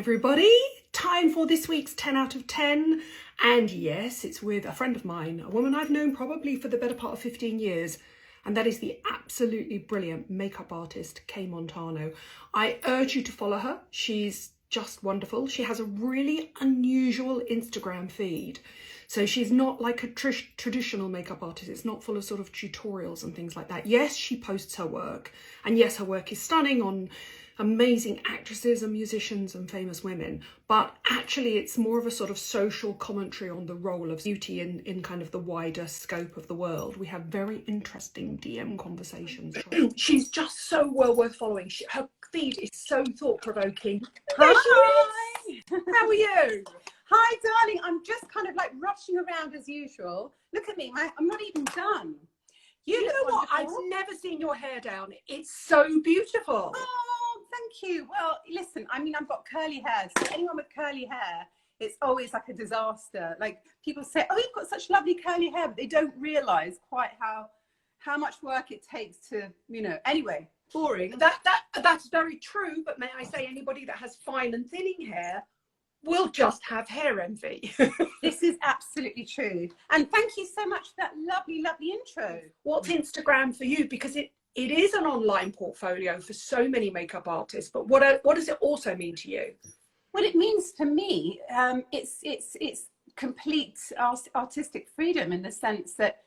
Everybody, time for this week's 10 out of 10, and yes, it's with a friend of mine, a woman I've known probably for the better part of 15 years, and that is the absolutely brilliant makeup artist Kay Montano. I urge you to follow her. She's just wonderful. She has a really unusual Instagram feed. So she's not like a traditional makeup artist. It's not full of sort of tutorials and things like that. Yes, she posts her work, and yes, her work is stunning on amazing actresses and musicians and famous women, but actually it's more of a sort of social commentary on the role of beauty in kind of the wider scope of the world. We have very interesting DM conversations. She's just so well worth following. Her feed is so thought-provoking. Hi! How are you? Hi, darling. I'm just kind of like rushing around as usual. Look at me. I'm not even done. You know what? I've never seen your hair down. It's so beautiful. Oh, thank you. Well, listen, I mean, I've got curly hair. So anyone with curly hair, it's always like a disaster. Like people say, oh, you've got such lovely curly hair, but they don't realize quite how much work it takes to, you know, anyway, boring. That's very true. But may I say, anybody that has fine and thinning hair will just have hair envy. This is absolutely true. And thank you so much for that lovely, lovely intro. What's Instagram for you? Because it is an online portfolio for so many makeup artists, but what does it also mean to you? Well, it means to me, it's complete artistic freedom in the sense that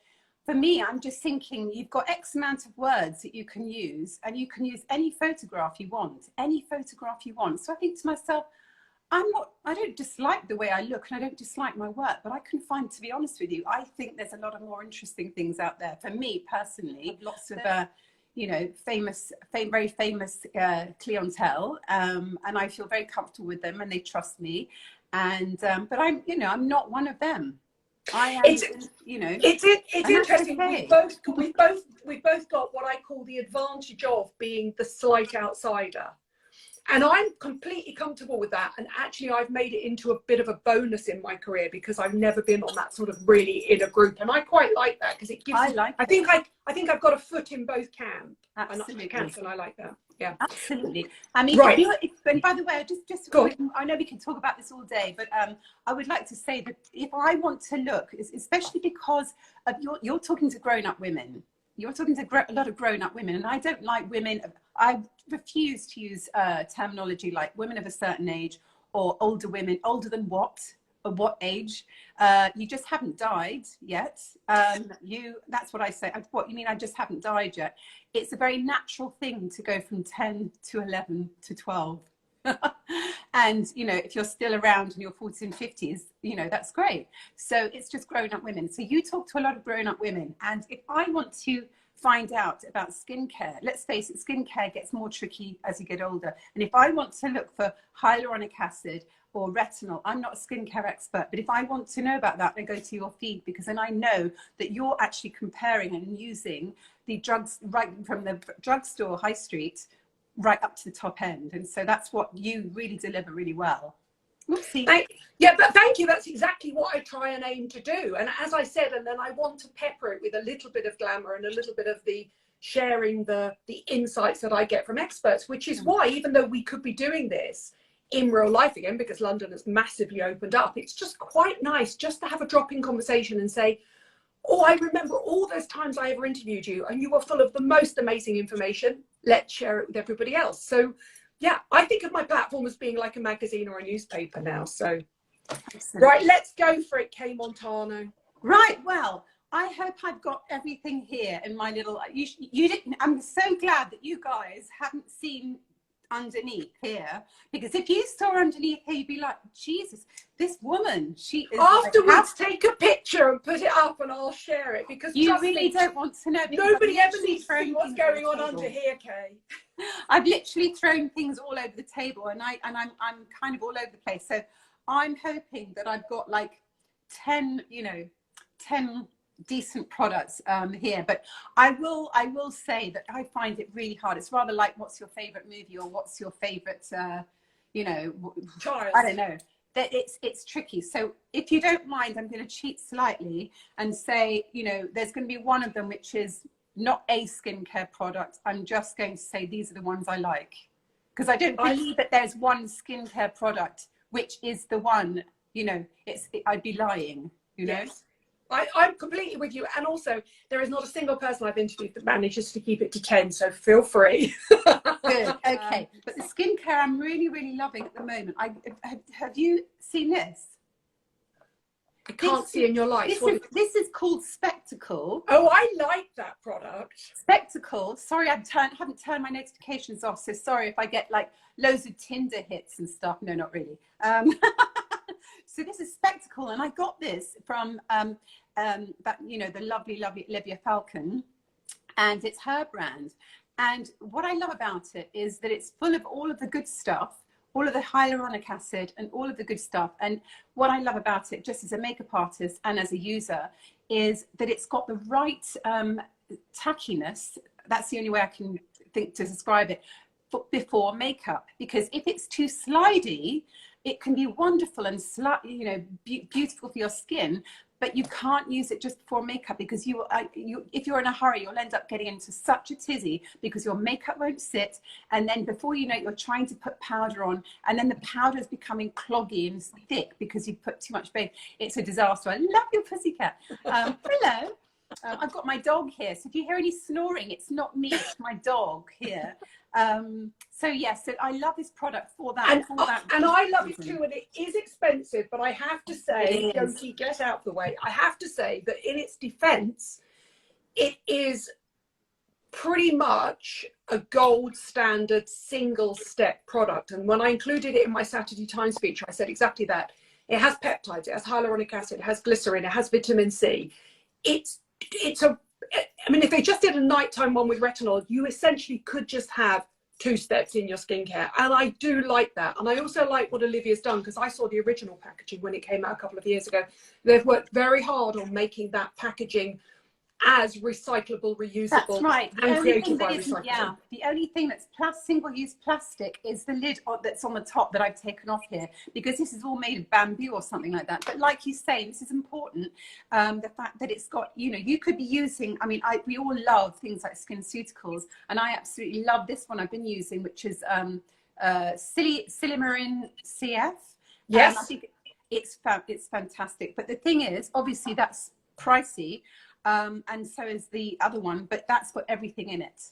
for me, I'm just thinking you've got X amount of words that you can use, and you can use any photograph you want, So I think to myself, I don't dislike the way I look and I don't dislike my work, but I can find, to be honest with you, I think there's a lot of more interesting things out there. For me personally, lots of, you know, very famous clientele, and I feel very comfortable with them and they trust me. And, but I'm not one of them. I am, it's interesting. Okay. We've both got what I call the advantage of being the slight outsider. And I'm completely comfortable with that. And actually, I've made it into a bit of a bonus in my career because I've never been on that sort of really inner group. And I quite like that because it gives. I think I've got a foot in both camps. Absolutely. And I like that. Yeah, absolutely. I mean, right. And by the way, just I know we can talk about this all day, but I would like to say that if I want to look, especially because of you're talking to grown-up women. You're talking to a lot of grown-up women, and I don't like women. I refuse to use terminology like women of a certain age or older women. Older than what? Or what age? You just haven't died yet. That's what I say. What you mean? I just haven't died yet. It's a very natural thing to go from 10 to 11 to 12. And you know, if you're still around in your 40s and 50s, you know, that's great. So it's just grown-up women. So you talk to a lot of grown-up women, and if I want to find out about skincare, let's face it, skincare gets more tricky as you get older. And if I want to look for hyaluronic acid or retinol, I'm not a skincare expert, but if I want to know about that, I go to your feed, because then I know that you're actually comparing and using the drugs right from the drugstore high street right up to the top end. And so that's what you really deliver really well. Oopsie. But thank you. That's exactly what I try and aim to do. And as I said, and then I want to pepper it with a little bit of glamour and a little bit of the sharing the insights that I get from experts, which is why, even though we could be doing this in real life again, because London has massively opened up, it's just quite nice just to have a drop-in conversation and say, oh, I remember all those times I ever interviewed you and you were full of the most amazing information. Let's share it with everybody else. So yeah, I think of my platform as being like a magazine or a newspaper now. So right, let's go for it, Kay Montano. Right, well, I hope I've got everything here in my little, you didn't, I'm so glad that you guys haven't seen underneath here, because if you saw underneath here, you'd be like, Jesus, this woman, she is afterwards like, take a picture and put it up and I'll share it, because you really don't want to know. Nobody ever needs to see what's going on under here, Kay. I've literally thrown things all over the table, and I'm kind of all over the place. So I'm hoping that I've got like 10 decent products here, but I will say that I find it really hard. It's rather like, what's your favorite movie, or what's your favorite child? I don't know, that it's tricky. So if you don't mind, I'm going to cheat slightly and say, you know, there's going to be one of them which is not a skincare product. I'm just going to say these are the ones I like. Because I don't believe that there's one skincare product which is the one, you know, I'd be lying, you know. Yes. I'm completely with you. And also, there is not a single person I've interviewed that manages to keep it to 10, so feel free. Good, okay. But the skincare I'm really, really loving at the moment. Have you seen this? I can't see in your lights. This is called Spectacle. Oh, I like that product. Spectacle. Sorry, I haven't turned my notifications off, so sorry if I get like loads of Tinder hits and stuff. No, not really. So this is Spectacle, and I got this from that, you know, the lovely Olivia Falcon, and it's her brand. And what I love about it is that it's full of all of the good stuff, all of the hyaluronic acid and all of the good stuff. And what I love about it, just as a makeup artist and as a user, is that it's got the right tackiness. That's the only way I can think to describe it before makeup. Because if it's too slidey, it can be wonderful and you know, beautiful for your skin, but you can't use it just before makeup, because if you're in a hurry, you'll end up getting into such a tizzy because your makeup won't sit, and then before you know it, you're trying to put powder on, and then the powder is becoming cloggy and thick because you put too much base. It's a disaster. I love your pussycat. Hello. I've got my dog here, so if you hear any snoring, it's not me, it's my dog here. So yes, so I love this product for that. And I love it too, and it is expensive, but I have to say, Yoki, get out of the way. I have to say that in its defense, it is pretty much a gold standard single step product. And when I included it in my Saturday Times speech, I said exactly that. It has peptides, it has hyaluronic acid, it has glycerin, it has vitamin C. I mean, if they just did a nighttime one with retinol, you essentially could just have 2 steps in your skincare. And I do like that. And I also like what Olivia's done, because I saw the original packaging when it came out a couple of years ago. They've worked very hard on making that packaging as recyclable, reusable, that's right. and created by recycling. Yeah, the only thing that's single-use plastic is the lid that's on the top that I've taken off here, because this is all made of bamboo or something like that. But like you say, this is important. The fact that it's got, you know, you could be using, I mean, we all love things like SkinCeuticals, and I absolutely love this one I've been using, which is Silimarin CF. Yes. I think it's fantastic. But the thing is, obviously that's pricey. And so is the other one, but that's got everything in it.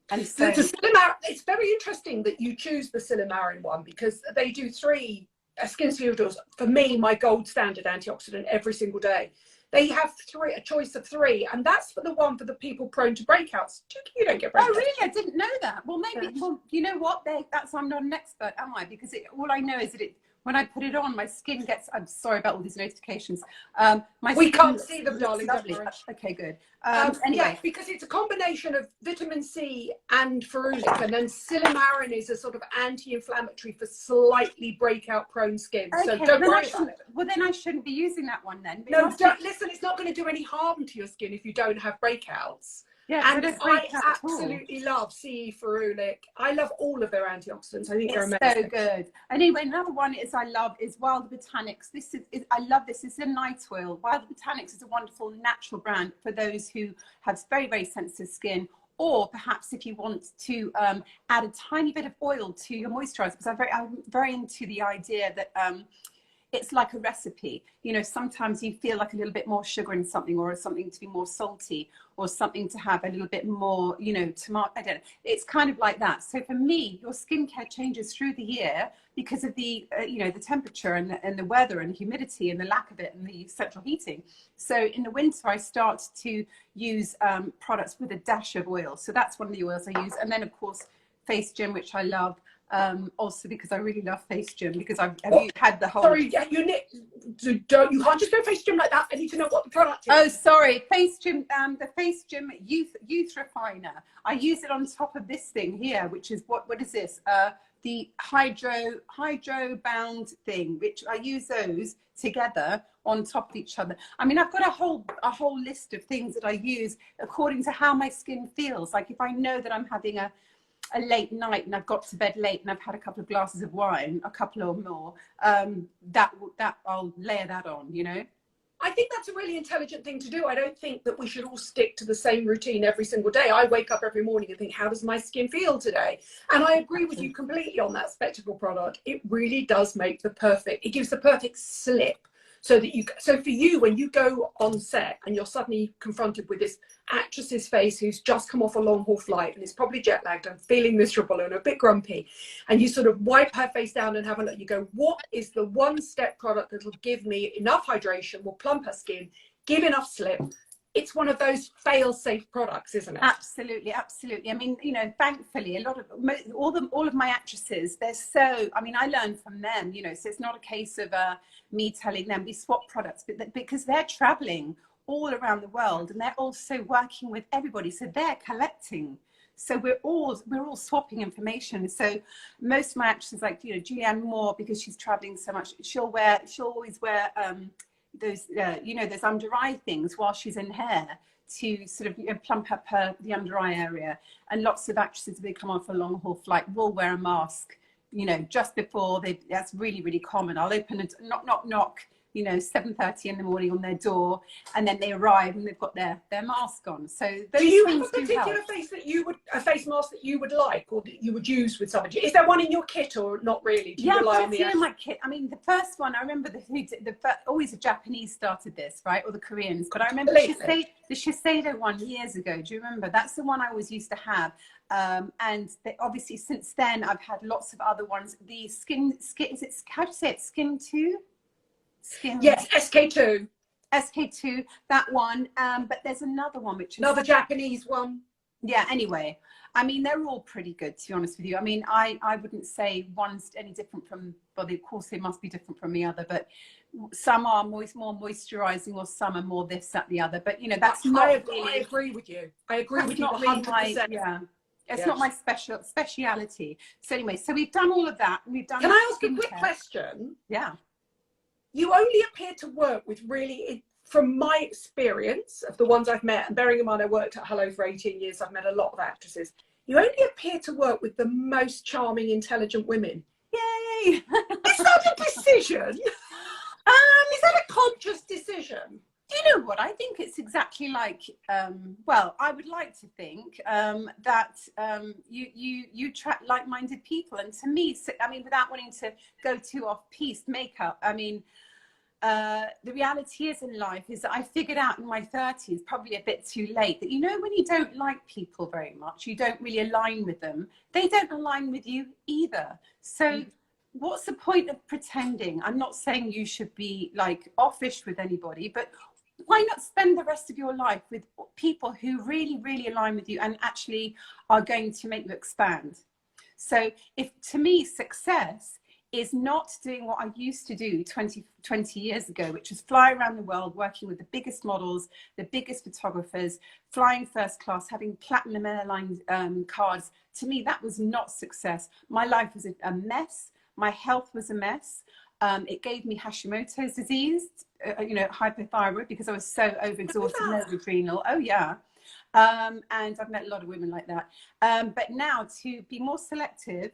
And so it's very interesting that you choose the Silimarin one, because they do 3 SkinCeuticals. For me, my gold standard antioxidant every single day. They have a choice of 3, and that's for the people prone to breakouts. You don't get breakouts. Oh, really? I didn't know that. Well, maybe. Well, you know what? I'm not an expert, am I? Because all I know is that when I put it on, my skin gets. I'm sorry about all these notifications. We can't see them, darling. Lovely. Okay, good. Anyway, yeah, because it's a combination of vitamin C and ferulic, and then Silimarin is a sort of anti-inflammatory for slightly breakout-prone skin. Okay, so don't worry about it. Well, then I shouldn't be using that one then. No, don't listen. It's not going to do any harm to your skin if you don't have breakouts. Yeah, and I absolutely love CE ferulic. I love all of their antioxidants. I think they're amazing. So good. Anyway, another one I love is Wild Botanics. I love this. It's a night oil. Wild Botanics is a wonderful natural brand for those who have very, very sensitive skin, or perhaps if you want to add a tiny bit of oil to your moisturizer, because I'm very into the idea that it's like a recipe. You know, sometimes you feel like a little bit more sugar in something, or something to be more salty, or something to have a little bit more, you know, tomato. I don't know. It's kind of like that. So for me, your skincare changes through the year because of the, you know, the temperature and the weather and humidity and the lack of it and the central heating. So in the winter, I start to use products with a dash of oil. So that's one of the oils I use. And then, of course, Face Gym, which I love. Also because I really love Face Gym, because you had the whole. Sorry, yeah, you can't just go Face Gym like that. I need to know what the product is. Oh, sorry, Face Gym. The Face Gym Youth Refiner. I use it on top of this thing here, which is what is this? The hydro bound thing, which I use those together on top of each other. I mean, I've got a whole list of things that I use according to how my skin feels. Like if I know that I'm having a late night and I've got to bed late and I've had a couple of glasses of wine, a couple or more, that I'll layer that on, you know. I think that's a really intelligent thing to do. I don't think that we should all stick to the same routine every single day. I wake up every morning and think, how does my skin feel today? And I agree with you completely on that spectacle product. It really does make it gives the perfect slip. So for you, when you go on set and you're suddenly confronted with this actress's face who's just come off a long haul flight and is probably jet lagged and feeling miserable and a bit grumpy, and you sort of wipe her face down and have a look, you go, what is the one step product that will give me enough hydration, will plump her skin, give enough slip? It's one of those fail-safe products, isn't it? Absolutely, absolutely. I mean, you know, thankfully, all of my actresses, they're so. I mean, I learn from them. You know, so it's not a case of me telling them we swap products, but because they're traveling all around the world and they're also working with everybody, so they're collecting. So we're all swapping information. So most of my actresses, like, you know, Julianne Moore, because she's traveling so much, she'll always wear those you know, those under eye things while she's in hair to sort of, you know, plump up the under eye area. And lots of actresses, they come off a long haul flight, will wear a mask, you know, just before that's really, really common. I'll open it, knock, you know, 7:30 in the morning on their door, and then they arrive and they've got their mask on. So those do you have a things particular face mask that you would like, or that you would use with somebody? Is there one in your kit or not really? Do you rely on the in my kit. I mean, the first one, I remember always the Japanese started this, right, or the Koreans. But I remember the Shiseido one years ago. Do you remember? That's the one I always used to have. And obviously since then I've had lots of other ones. The skin is it, how do you say it? Skin 2? Yes, SK2. SK2, that one. But there's another one which is another Japanese one. Yeah, anyway, I mean, they're all pretty good, to be honest with you. I mean, I wouldn't say one's any different from, well, of course they must be different from the other, but some are more moisturizing, or some are more this, that, the other. But, you know, that's I agree with you. I agree with you 100%. It's not my speciality. So anyway, so we've done all of that. We've done. Can I ask a quick question? Yeah. You only appear to work with really, from my experience of the ones I've met, and bearing in mind I worked at Hello for 18 years, I've met a lot of actresses. You only appear to work with the most charming, intelligent women. Yay! Is that a decision? Is that a conscious decision? Do you know what? I think it's exactly like, well, I would like to think that you attract like-minded people. And to me, I mean, without wanting to go too off-piste makeup, I mean, the reality is in life is that I figured out in my 30s, probably a bit too late, that, you know, when you don't like people very much, you don't really align with them, they don't align with you either. So what's the point of pretending? I'm not saying you should be like offish with anybody, but why not spend the rest of your life with people who really, really align with you and actually are going to make you expand? So to me, success is not doing what I used to do 20 years ago, which was fly around the world, working with the biggest models, the biggest photographers, flying first class, having platinum airline cards. To me, that was not success. My life was a mess. My health was a mess. It gave me Hashimoto's disease, you know, hypothyroid, because I was so overexhausted, no adrenal. Oh yeah. And I've met a lot of women like that. But now to be more selective,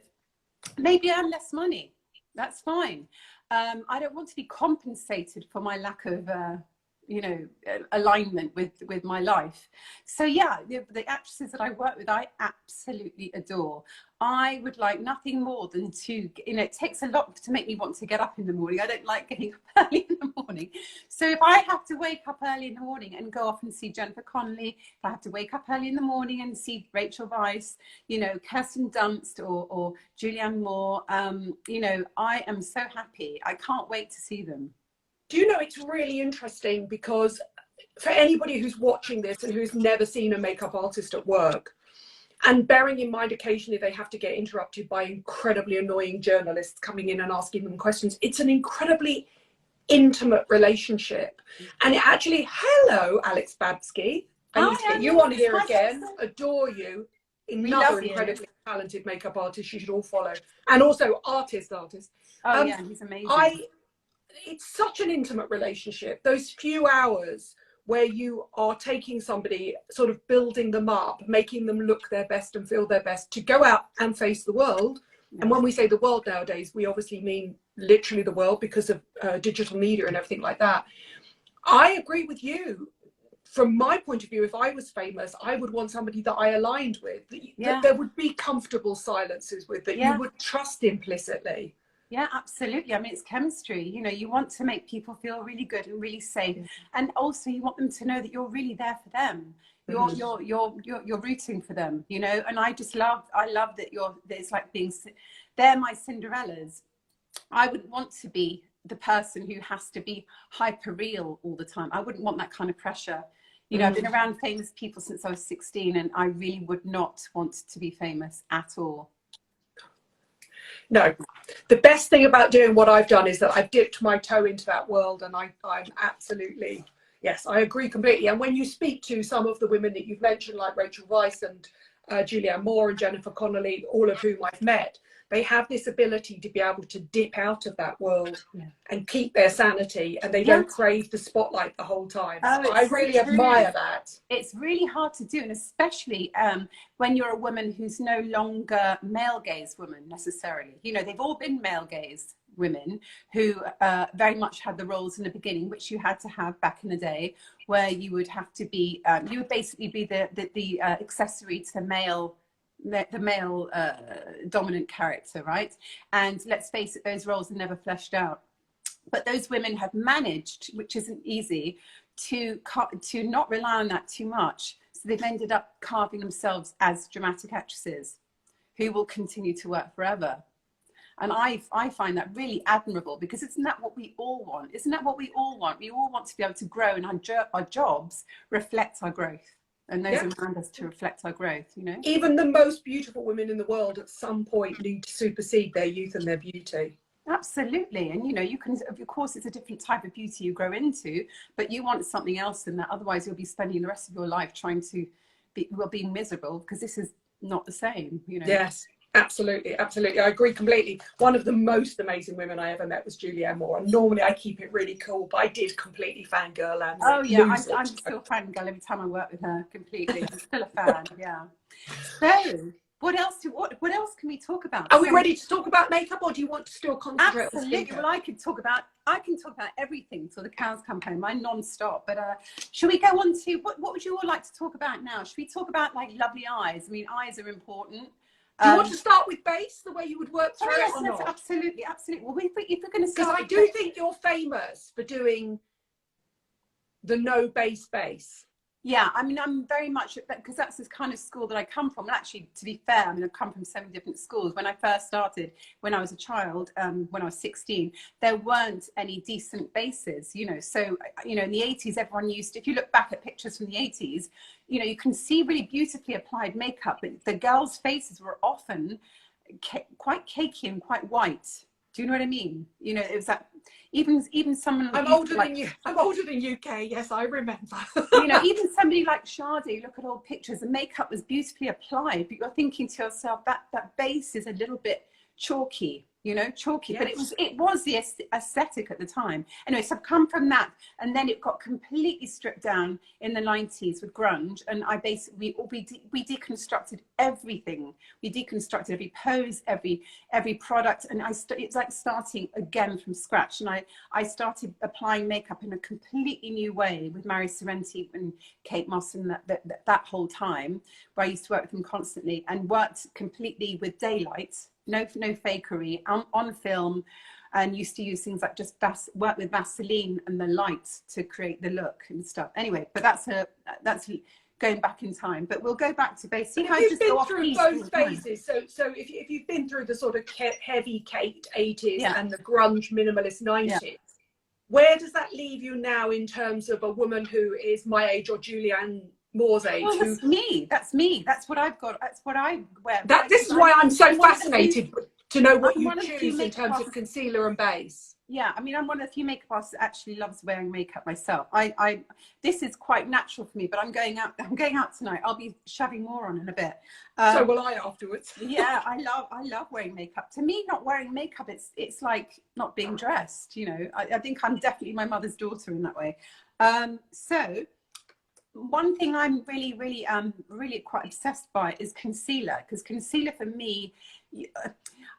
maybe earn less money. That's fine. I don't want to be compensated for my lack of, you know, alignment with my life. So yeah, the actresses that I work with, I absolutely adore. I would like nothing more than to, you know, it takes a lot to make me want to get up in the morning. I don't like getting up early in the morning. So if I have to wake up early in the morning and go off and see Jennifer Connelly, if I have to wake up early in the morning and see Rachel Weisz, you know, Kirsten Dunst or Julianne Moore, you know, I am so happy. I can't wait to see them. Do you know, it's really interesting, because for anybody who's watching this and who's never seen a makeup artist at work, and bearing in mind occasionally they have to get interrupted by incredibly annoying journalists coming in and asking them questions, it's an incredibly intimate relationship. And it actually, hello, Alex Babsky. I need to get you on here again. Adore you. Another incredibly talented makeup artist you should all follow. And also artist. Oh yeah, he's amazing. It's such an intimate relationship. Those few hours where you are taking somebody, sort of building them up, making them look their best and feel their best, to go out and face the world. Yeah. And when we say the world nowadays, we obviously mean literally the world, because of digital media and everything like that. I agree with you. From my point of view, if I was famous, I would want somebody that I aligned with, that there would be comfortable silences with, that you would trust implicitly. Yeah, absolutely. I mean, it's chemistry. You know, you want to make people feel really good and really safe, and also you want them to know that you're really there for them. You're rooting for them. You know, and I love that it's like they're my Cinderellas. I wouldn't want to be the person who has to be hyper real all the time. I wouldn't want that kind of pressure. You know, I've been around famous people since I was 16, and I really would not want to be famous at all. No, the best thing about doing what I've done is that I've dipped my toe into that world, and I'm absolutely, yes, I agree completely. And when you speak to some of the women that you've mentioned, like Rachel Weisz and Julianne Moore and Jennifer Connelly, all of whom I've met, they have this ability to be able to dip out of that world and keep their sanity, and they don't crave the spotlight the whole time. So I really admire that. It's really hard to do, and especially when you're a woman who's no longer male gaze woman necessarily. You know, they've all been male gaze women who very much had the roles in the beginning, which you had to have back in the day, where you would have to be, you would basically be the accessory to the male dominant character, right? And let's face it, those roles are never fleshed out. But those women have managed, which isn't easy, to not rely on that too much. So they've ended up carving themselves as dramatic actresses who will continue to work forever. And I find that really admirable, because isn't that what we all want? Isn't that what we all want? We all want to be able to grow, and our jobs reflect our growth. And those around us to reflect our growth, you know? Even the most beautiful women in the world at some point need to supersede their youth and their beauty. Absolutely. And, you know, you can, of course, it's a different type of beauty you grow into, but you want something else than that. Otherwise, you'll be spending the rest of your life trying to being miserable, because this is not the same, you know? Yes. Absolutely, absolutely. I agree completely. One of the most amazing women I ever met was Julianne Moore. And normally I keep it really cool, but I did completely fangirl. And I'm still fangirl every time I work with her. Completely, I'm still a fan. Yeah. So, what else can we talk about? Are we ready to talk about makeup, or do you want to still concentrate on absolutely. Well, I can talk about everything till the cows come home. I'm non-stop. But should we go on to what would you all like to talk about now? Should we talk about like lovely eyes? I mean, eyes are important. Do you want to start with base, the way you would work through it, or not? Absolutely, absolutely. Well, if we're going to start, because I do think you're famous for doing the no base. Yeah, I mean, I'm very much, because that's this kind of school that I come from. And actually, to be fair, I mean, I've come from so many different schools. When I first started, when I was a child, when I was 16, there weren't any decent bases, you know. So, you know, in the 80s, everyone used, if you look back at pictures from the 80s, you know, you can see really beautifully applied makeup, but the girls' faces were often quite cakey and quite white. Do you know what I mean? You know, it was that, even someone. I'm older than you. I'm older than UK. Yes, I remember. You know, even somebody like Sade, look at old pictures, the makeup was beautifully applied, but you're thinking to yourself that base is a little bit chalky. You know, chalky, yes. But it was the aesthetic at the time. Anyway, so I've come from that, and then it got completely stripped down in the 90s with grunge, and we deconstructed everything. We deconstructed every pose, every product, and it's like starting again from scratch. And I started applying makeup in a completely new way with Mary Sorrenti and Kate Moss, and that whole time, where I used to work with them constantly, and worked completely with daylight. No fakery, on film, and used to use things like just work with Vaseline and the light to create the look and stuff. Anyway, but that's going back in time. But we'll go back to basic. You've been through both phases. So if you've been through the sort of heavy Kate 80s and the grunge minimalist 90s, where does that leave you now in terms of a woman who is my age or Julianne Moore's age? Well, that's me. That's what I've got. That's what I wear. This is why I'm so fascinated to know what you choose in terms of concealer and base. Yeah, I mean, I'm one of the few makeup artists that actually loves wearing makeup myself. This is quite natural for me, but I'm going out tonight. I'll be shoving more on in a bit. So will I afterwards. Yeah, I love wearing makeup. To me, not wearing makeup, it's like not being dressed. You know, I think I'm definitely my mother's daughter in that way. So. One thing I'm really quite obsessed by is concealer, because concealer for me,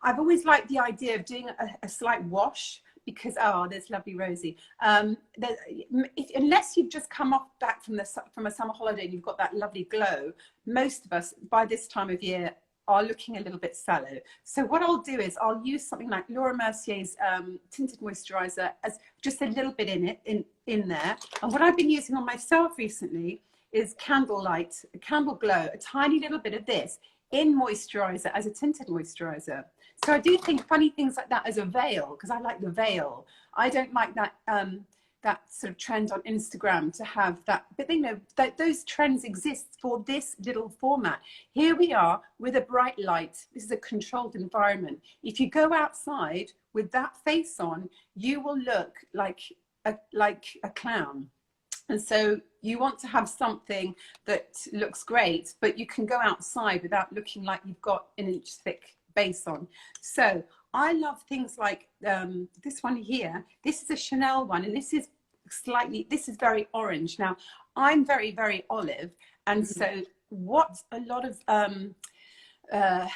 I've always liked the idea of doing a slight wash, because, oh, there's lovely Rosie. Unless you've just come back from a summer holiday and you've got that lovely glow, most of us by this time of year are looking a little bit sallow. So what I'll do is I'll use something like Laura Mercier's tinted moisturizer, as just a little bit in there. And what I've been using on myself recently is Candle Glow, a tiny little bit of this in moisturizer as a tinted moisturizer. So I do think funny things like that as a veil, because I like the veil. I don't like that that sort of trend on Instagram to have that, but they know that those trends exist for this little format. Here we are with a bright light. This is a controlled environment. If you go outside with that face on, you will look like a clown. And so you want to have something that looks great, but you can go outside without looking like you've got an inch thick base on. So I love things like this one here. This is a Chanel one, and this is very orange. Now, I'm very, very olive. And so what a lot of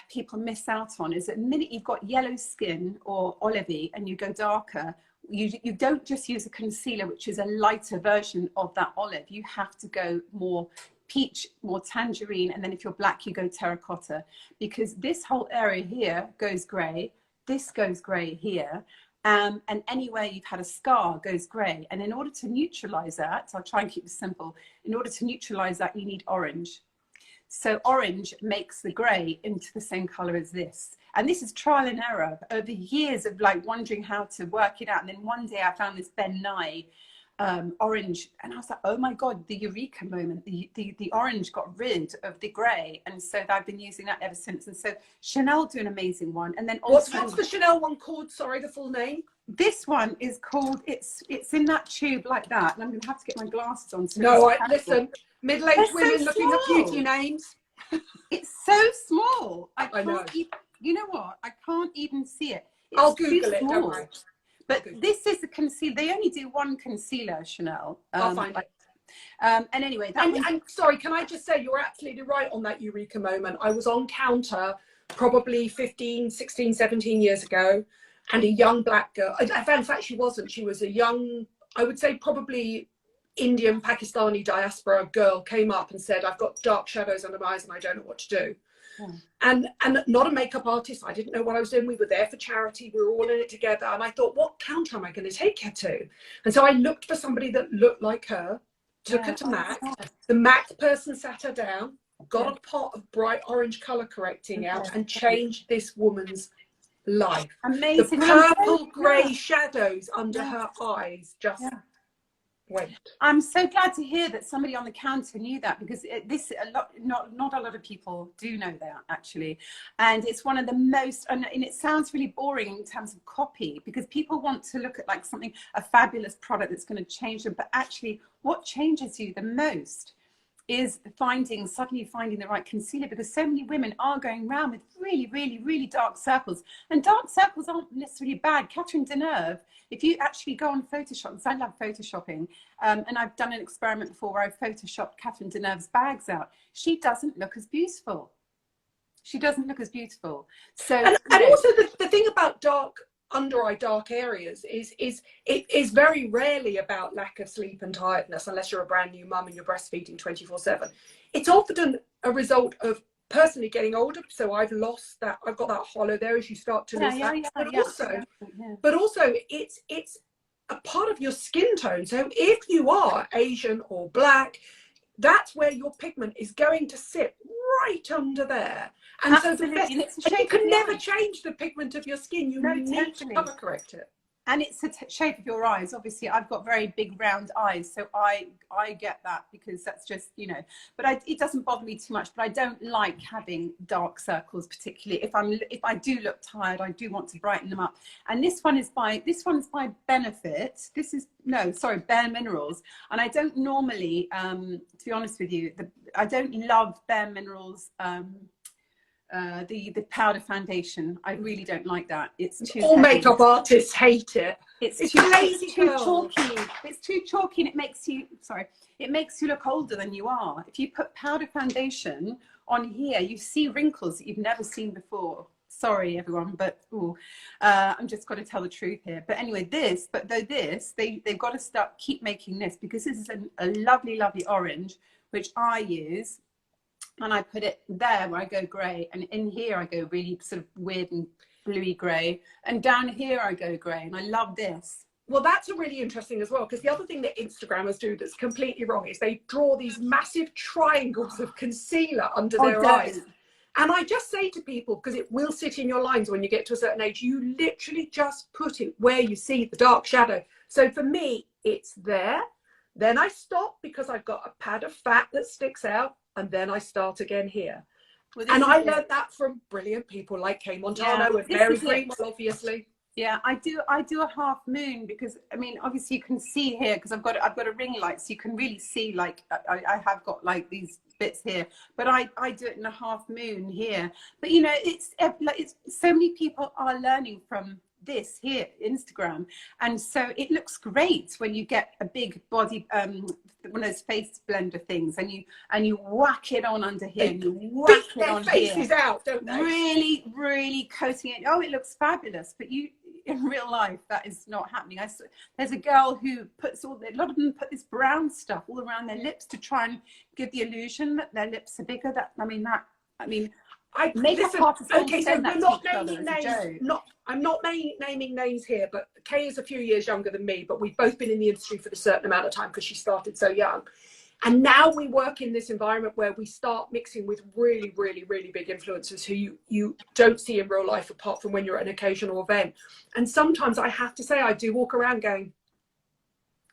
people miss out on is that the minute you've got yellow skin or olivey and you go darker, you don't just use a concealer, which is a lighter version of that olive. You have to go more peach, more tangerine, and then if you're black, you go terracotta, because this whole area here goes grey, this goes grey here, and anywhere you've had a scar goes grey. And in order to neutralize that, I'll try and keep it simple, in order to neutralize that, you need orange. So orange makes the grey into the same color as this. And this is trial and error over years of like wondering how to work it out. And then one day I found this Ben Nye orange, and I was like, oh my God, the eureka moment. The orange got rid of the grey, and so I've been using that ever since. And so Chanel do an amazing one. And then also, what's the Chanel one called? Sorry, the full name. This one is called, it's in that tube like that, and I'm going to have to get my glasses on. So listen, middle-aged women looking at beauty names. It's so small. I know. You know what? I can't even see it. I'll Google it. Don't worry. But this is the concealer. They only do one concealer, Chanel. I'll find it. And anyway, and sorry, can I just say, you're absolutely right on that eureka moment. I was on counter probably 15, 16, 17 years ago, and a young black girl, in fact, she wasn't. She was a young, I would say probably Indian, Pakistani diaspora girl, came up and said, I've got dark shadows under my eyes and I don't know what to do. And not a makeup artist. I didn't know what I was doing. We were there for charity. We were all in it together. And I thought, what counter am I going to take her to? And so I looked for somebody that looked like her, took her to MAC. The MAC person sat her down, got a pot of bright orange color correcting out, and changed this woman's life. Amazing. The purple grey shadows under her eyes just went. I'm so glad to hear that somebody on the counter knew that, because not a lot of people do know that, actually. And it's one of the most, and it sounds really boring in terms of copy, because people want to look at like something, a fabulous product that's going to change them. But actually what changes you the most is suddenly finding the right concealer, because so many women are going around with really, really, really dark circles. And dark circles aren't necessarily bad. Catherine Deneuve, if you actually go on Photoshop, because I love Photoshopping, and I've done an experiment before where I Photoshopped Catherine Deneuve's bags out, she doesn't look as beautiful. She doesn't look as beautiful. So, and also the thing about under eye dark areas is it is very rarely about lack of sleep and tiredness, unless you're a brand new mum and you're breastfeeding 24/7. It's often a result of personally getting older. So I've lost that, I've got that hollow there as you start to lose that. But also it's a part of your skin tone. So if you are Asian or black, that's where your pigment is going to sit, right under there. And absolutely. so you can never change the pigment of your skin. You need to color correct it. And it's the shape of your eyes. Obviously, I've got very big round eyes, so I get that, because that's just, you know. But it doesn't bother me too much. But I don't like having dark circles, particularly if I do look tired. I do want to brighten them up. And this one's by Benefit. Bare Minerals. And I don't normally, to be honest with you, I don't love Bare Minerals. The powder foundation, I really don't like that. It's too all heavy. Makeup artists hate it. It's too chalky. It's too chalky, and it makes you look older than you are. If you put powder foundation on here, you see wrinkles that you've never seen before. Sorry, everyone, but I'm just going to tell the truth here. But anyway, they've got to keep making this, because this is a lovely, lovely orange, which I use. And I put it there where I go grey, and in here I go really sort of weird and bluey grey, and down here I go grey, and I love this. Well, that's a really interesting as well, because the other thing that Instagrammers do that's completely wrong is they draw these massive triangles of concealer under their eyes. And I just say to people, because it will sit in your lines when you get to a certain age, you literally just put it where you see the dark shadow. So for me, it's there. Then I stop because I've got a pad of fat that sticks out, and then I start again here. Well, and I learned that from brilliant people like Kay Montano and Mary Greenwell, obviously. Yeah, I do a half moon, because I mean, obviously you can see here, because I've got a ring light, so you can really see, like I have got like these bits here, but I do it in a half moon here. But you know, it's so many people are learning from this here, Instagram, and so it looks great when you get a big body one of those face blender things, and you whack it on under here, and you whack it on faces here, out, don't they? really coating it. Oh, it looks fabulous, but in real life that is not happening. There's a girl who puts a lot of them put this brown stuff all around their lips to try and give the illusion that their lips are bigger. Okay, so we're not naming names. I'm not naming names here, but Kay is a few years younger than me, but we've both been in the industry for a certain amount of time because she started so young. And now we work in this environment where we start mixing with really, really, really big influencers who you don't see in real life apart from when you're at an occasional event. And sometimes I have to say, I do walk around going,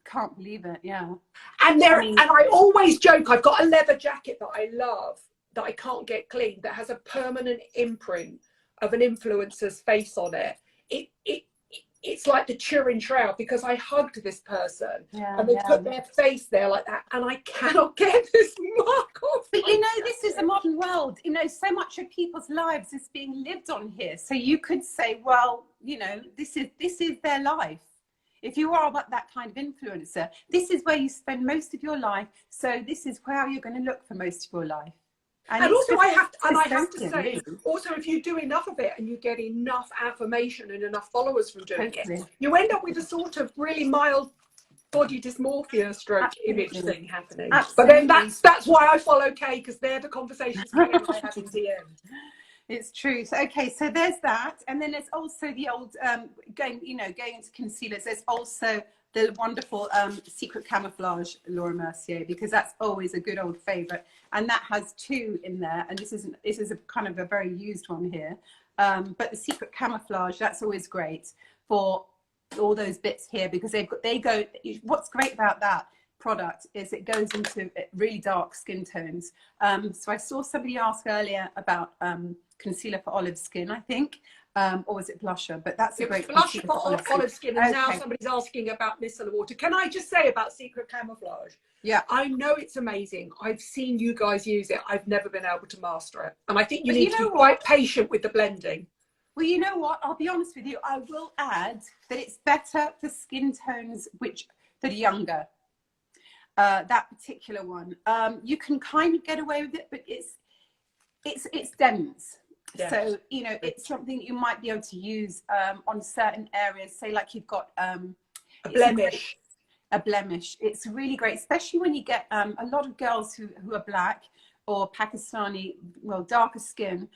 can't believe it, yeah. And I always joke, I've got a leather jacket that I love, that I can't get clean, that has a permanent imprint of an influencer's face on it. It's like the Turin Shroud, because I hugged this person and they put their face there like that, and I cannot get this mark off. But you know, this is a modern world. You know, so much of people's lives is being lived on here. So you could say, well, you know, this is their life. If you are that kind of influencer, this is where you spend most of your life. So this is where you're going to look for most of your life. And also, I have to say, also, if you do enough of it and you get enough affirmation and enough followers from doing it, you end up with a sort of really mild body dysmorphia stroke image thing happening. Absolutely. But then that's why I follow Kay, because they're the conversations Kay and I have in DM. It's true. So, okay, so there's that, and then there's also the old going into concealers. There's also the wonderful Secret Camouflage Laura Mercier, because that's always a good old favorite, and that has 2 in there, and this is a kind of a very used one here, but the Secret Camouflage, that's always great for all those bits here, because what's great about that product is it goes into really dark skin tones. So I saw somebody ask earlier about concealer for olive skin, I think, or was it blusher? But that's a great blush for olive skin. And now somebody's asking about micellar water. Can I just say about Secret Camouflage? Yeah, I know it's amazing. I've seen you guys use it. I've never been able to master it, and I think you need to be quite patient with the blending. Well, you know what? I'll be honest with you. I will add that it's better for skin tones that are younger. That particular one, you can kind of get away with it, but it's dense. Yeah. So, you know, it's something you might be able to use on certain areas. Say like you've got a blemish. It's really great, especially when you get a lot of girls who are black or Pakistani, well, darker skin.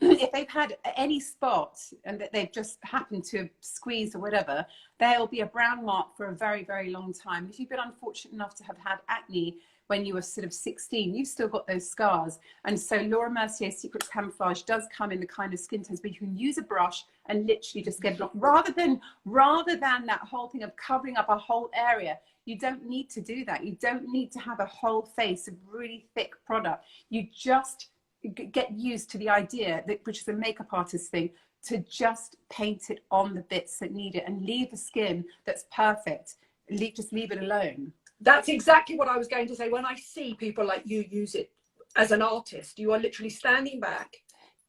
If they've had any spots and that they've just happened to squeeze or whatever, there'll be a brown mark for a very, very long time. If you've been unfortunate enough to have had acne when you were sort of 16, you've still got those scars. And so Laura Mercier's Secret Camouflage does come in the kind of skin tones, but you can use a brush and literally just get it off. Rather than that whole thing of covering up a whole area, you don't need to do that. You don't need to have a whole face of really thick product. You just get used to the idea, which is a makeup artist thing, to just paint it on the bits that need it and leave the skin that's perfect. Just leave it alone. That's exactly what I was going to say. When I see people like you use it as an artist, you are literally standing back,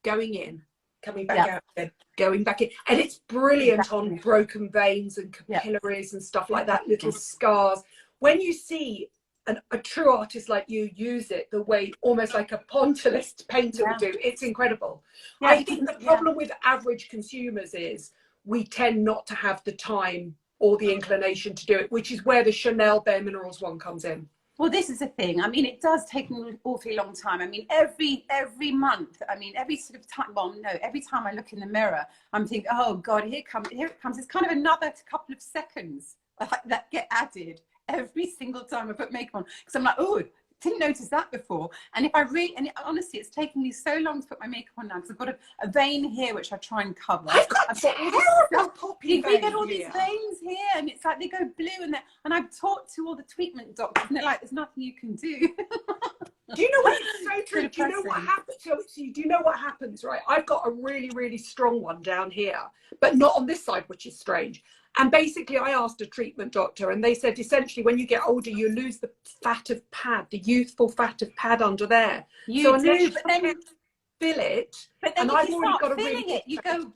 going in, coming back out again, going back in. And it's brilliant on broken veins and capillaries and stuff like that, little scars. When you see a true artist like you use it the way almost like a pointillist painter would do. It's incredible. I think the problem with average consumers is we tend not to have the time or the inclination to do it, which is where the Chanel Bare Minerals one comes in. Well, this is the thing. I mean, it does take an awfully long time. I mean, every month, I mean, every sort of time, well, no, every time I look in the mirror, I'm thinking, oh God, here it comes. It's kind of another couple of seconds that get added every single time I put makeup on. Because I'm like, oh, didn't notice that before. And if I honestly, it's taken me so long to put my makeup on now because I've got a vein here which I try and cover. I've got all this poppy vein. We get all these veins here, and it's like they go blue, and I've talked to all the treatment doctors, and they're like, "There's nothing you can do." Do you know what? It's so true. Do you know what happens? So, do you know what happens? Right, I've got a really, really strong one down here, but not on this side, which is strange. And basically, I asked a treatment doctor, and they said essentially, when you get older, you lose the fat of pad, the youthful fat of pad under there. You do, but then fill it. But then and if you start feeling it,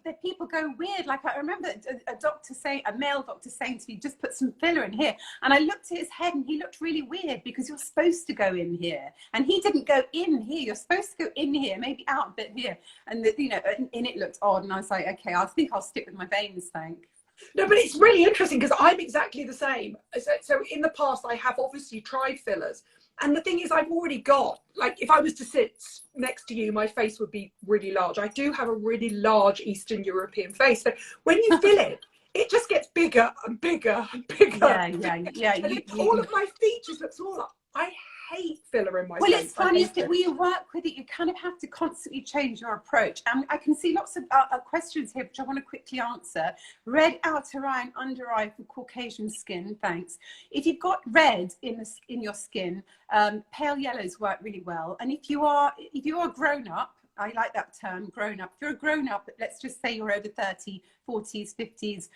the people go weird. Like I remember a male doctor saying to me, just put some filler in here. And I looked at his head and he looked really weird because you're supposed to go in here. And he didn't go in here. You're supposed to go in here, maybe out a bit here. And, and it looked odd. And I was like, okay, I think I'll stick with my veins, thanks. No, but it's really interesting because I'm exactly the same. So in the past, I have obviously tried fillers. And the thing is, I've already got, like, if I was to sit next to you, my face would be really large. I do have a really large Eastern European face. So when you fill it, it just gets bigger and bigger and bigger. Yeah. And all of my features look smaller. I hate filler in my face. Well, it's funny that when you work with it, you kind of have to constantly change your approach. And I can see lots of questions here, which I want to quickly answer. Red outer eye and under eye for Caucasian skin, thanks. If you've got red in your skin, pale yellows work really well. And if you are grown up, I like that term, grown up. If you're a grown up, let's just say you're over 30, 40s, 50s,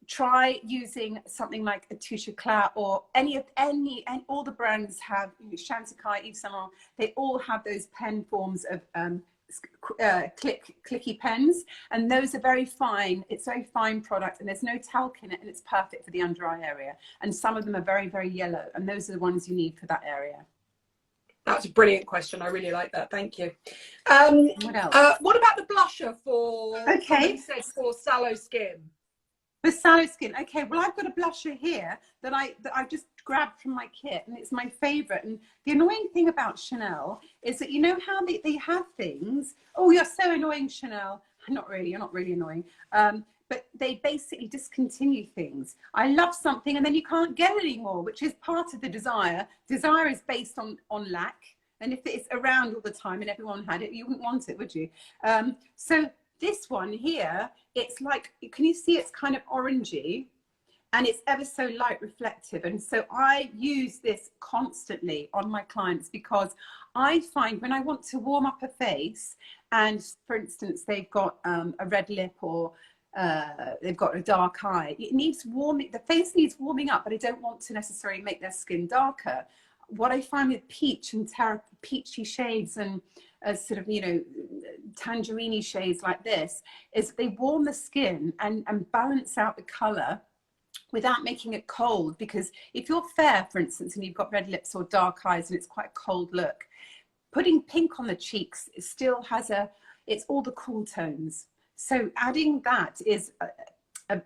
try using something like a Touche Eclat or all the brands have, Chantecaille, Yves Saint Laurent, they all have those pen forms of clicky pens, and those are very fine. It's a very fine product, and there's no talc in it, and it's perfect for the under eye area. And some of them are very, very yellow, and those are the ones you need for that area. That's a brilliant question. I really like that. Thank you. What else? What about the blusher for? Okay. Said for sallow skin. For sallow skin, okay. Well, I've got a blusher here that I just grabbed from my kit, and it's my favourite. And the annoying thing about Chanel is that you know how they have things. Oh, you're so annoying, Chanel. Not really. You're not really annoying. But they basically discontinue things. I love something and then you can't get it anymore, which is part of the desire. Desire is based on lack. And if it's around all the time and everyone had it, you wouldn't want it, would you? So this one here, it's like, can you see it's kind of orangey? And it's ever so light reflective. And so I use this constantly on my clients because I find when I want to warm up a face and, for instance, they've got a red lip or they've got a dark eye, it needs warming. The face needs warming up, but I don't want to necessarily make their skin darker. What I find with peach and peachy shades and sort of, tangerine shades like this is they warm the skin and balance out the color without making it cold. Because if you're fair, for instance, and you've got red lips or dark eyes and it's quite a cold look, putting pink on the cheeks still has it's all the cool tones. So adding that is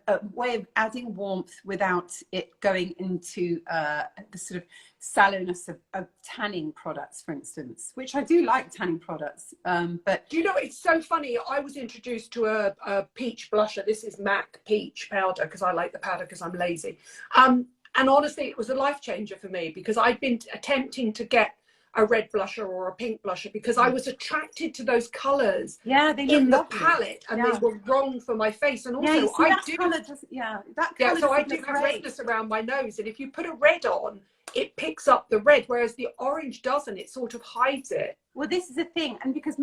a way of adding warmth without it going into the sort of sallowness of tanning products, for instance, which I do like tanning products. But do you know, it's so funny. I was introduced to a peach blusher. This is MAC Peach Powder because I like the powder because I'm lazy. And honestly, it was a life changer for me because I'd been attempting to get a red blusher or a pink blusher because I was attracted to those colours in the palette, and they were wrong for my face. And also, so I do have redness around my nose, and if you put a red on, it picks up the red, whereas the orange doesn't. It sort of hides it. Well, this is the thing, and because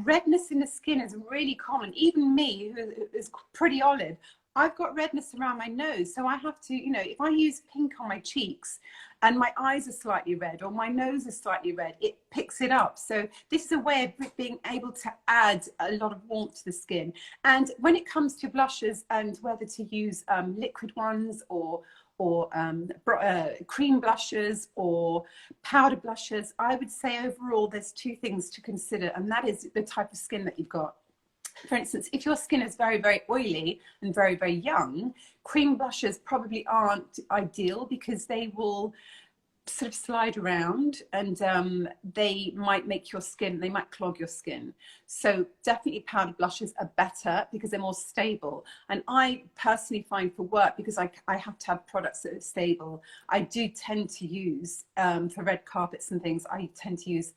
redness in the skin is really common. Even me, who is pretty olive, I've got redness around my nose, so I have to, you know, if I use pink on my cheeks and my eyes are slightly red or my nose is slightly red, it picks it up. So this is a way of being able to add a lot of warmth to the skin. And when it comes to blushes and whether to use liquid ones or cream blushes or powder blushes, I would say overall there's two things to consider, and that is the type of skin that you've got. For instance, if your skin is very, very oily and very, very young, cream blushes probably aren't ideal because they will sort of slide around and they might make your skin, they might clog your skin. So definitely powdered blushes are better because they're more stable. And I personally find for work, because I have to have products that are stable, I do tend to use, for red carpets and things, I tend to use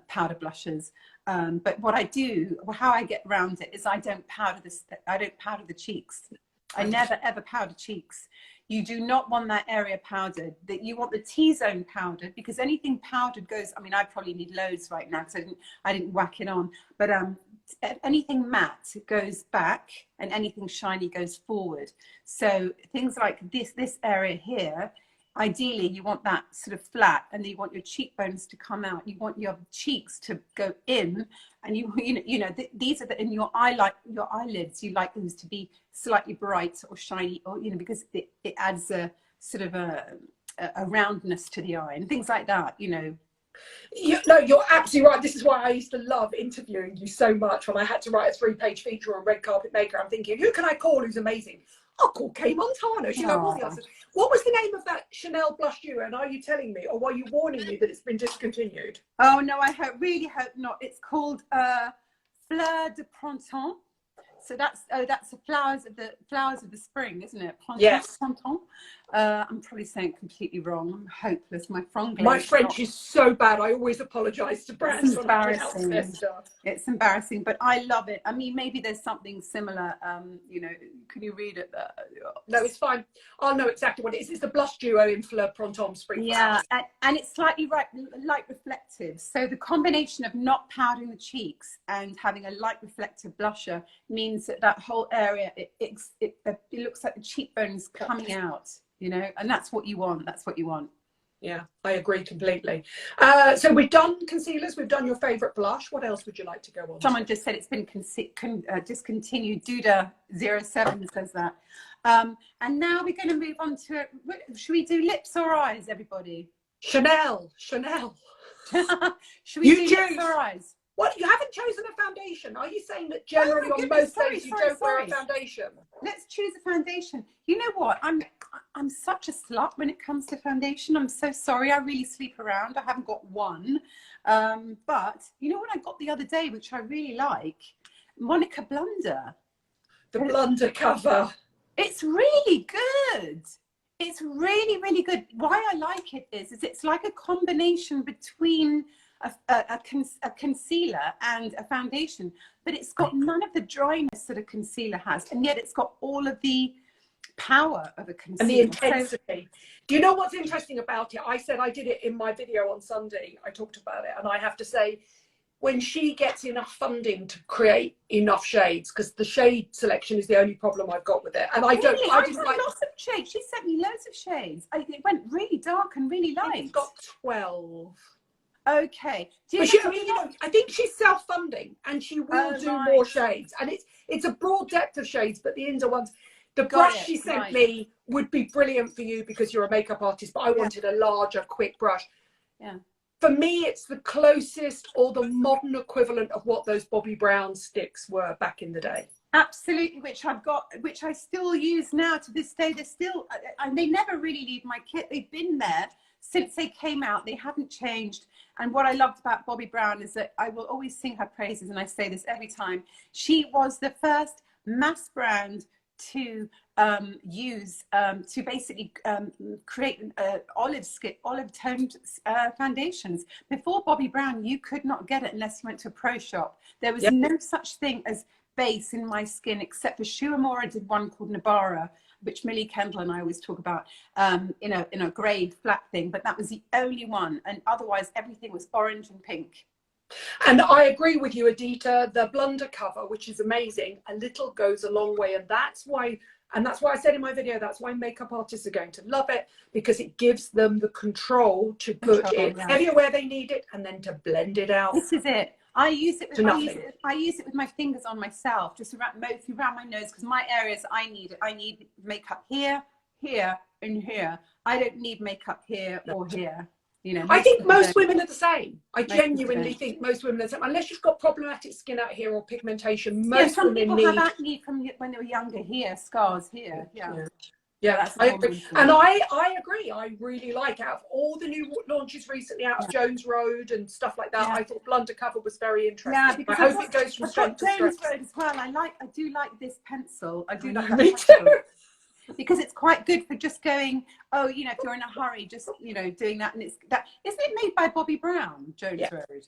powder blushes. But what I do, how I get around it is I don't powder the cheeks. I never ever powder cheeks. You do not want that area powdered. That you want the T-zone powdered, because anything powdered goes, I mean, I probably need loads right now because I didn't whack it on. But anything matte goes back and anything shiny goes forward. So things like this area here, ideally you want that sort of flat, and you want your cheekbones to come out. You want your cheeks to go in, and these are in your your eyelids. You like those to be slightly bright or shiny, or because it adds a sort of a roundness to the eye and things like that. No, you're absolutely right. This is why I used to love interviewing you so much. When I had to write a 3-page feature on red carpet maker, I'm thinking, who can I call who's amazing? I'll call Kay Montano. She knows all the answers. What was the name of that Chanel blush duo? And are you telling me, or were you warning me that it's been discontinued? Oh no, I really hope not. It's called Fleur de Printemps. So that's the flowers of the spring, isn't it? Printemps, yes. Printemps. I'm probably saying it completely wrong. I'm hopeless. My franglais. My French is so bad. I always apologise to brands. It's embarrassing. It's embarrassing, but I love it. I mean, maybe there's something similar. Can you read it? No, it's fine. I'll know exactly what it is. It's the blush duo in Fleur Printemps Spring. Yeah, and it's slightly light reflective. So the combination of not powdering the cheeks and having a light reflective blusher means that whole area it looks like the cheekbones coming out. And that's what you want. That's what you want. Yeah, I agree completely. So we've done concealers. We've done your favourite blush. What else would you like to go on? Someone just said it's been discontinued. Duda07 says that. And now we're going to move on to, should we do lips or eyes, everybody? Chanel. Should we do lips or eyes? What, you haven't chosen a foundation? Are you saying that generally on most days you don't wear a foundation? Let's choose a foundation. You know what? I'm such a slut when it comes to foundation. I'm so sorry. I really sleep around. I haven't got one. But you know what I got the other day, which I really like? Monica Blunder. The Blunder cover. It's really good. It's really, really good. Why I like it is it's like a combination between a concealer and a foundation, but it's got none of the dryness that a concealer has, and yet it's got all of the power of a concealer and the intensity. Do you know what's interesting about it? I said I did it in my video on Sunday. I talked about it, and I have to say, when she gets enough funding to create enough shades, because the shade selection is the only problem I've got with it, and I didn't like lots of shades. She sent me loads of shades. It went really dark and really light. It's got 12. Okay. I think she's self-funding, and she will do more shades, and it's a broad depth of shades, but the inner ones, the brush she sent me would be brilliant for you because you're a makeup artist, but I wanted a larger, quick brush. Yeah. For me, it's the closest or the modern equivalent of what those Bobbi Brown sticks were back in the day. Absolutely, which I've got, which I still use now to this day. They're still, and they never really leave my kit. They've been there since they came out. They haven't changed. And what I loved about Bobbi Brown is that I will always sing her praises, and I say this every time. She was the first mass brand to to basically create olive toned foundations. Before Bobbi Brown, you could not get it unless you went to a pro shop. There was no such thing as base in my skin, except for Shu Uemura did one called Nabara, which Millie Kendall and I always talk about, in a grey flat thing, but that was the only one, and otherwise everything was orange and pink. And I agree with you, Adita. The blunder cover, which is amazing, a little goes a long way, and that's why I said in my video, that's why makeup artists are going to love it, because it gives them the control to put it heavier where they need it, and then to blend it out. This is it. I use it with my fingers on myself, just around my nose, because my areas I need makeup here, here, and here. I don't need makeup here or here. You know, I think most women are the same. I genuinely think most women are the same. Unless you've got problematic skin out here or pigmentation, most some women people need... have acne from when they were younger here, scars here. Yeah, I agree. And I agree. I really like, out of all the new launches recently out of Jones Road and stuff like that, I thought Blunder Cover was very interesting. Yeah, because I hope it goes from strength to strength. Jones Road as well. I do like this pencil. I do like that Me pencil. too. Because it's quite good for just going, oh, you know, if you're in a hurry, just, you know, doing that. And it's that, isn't it made by Bobbi Brown, Jones Road?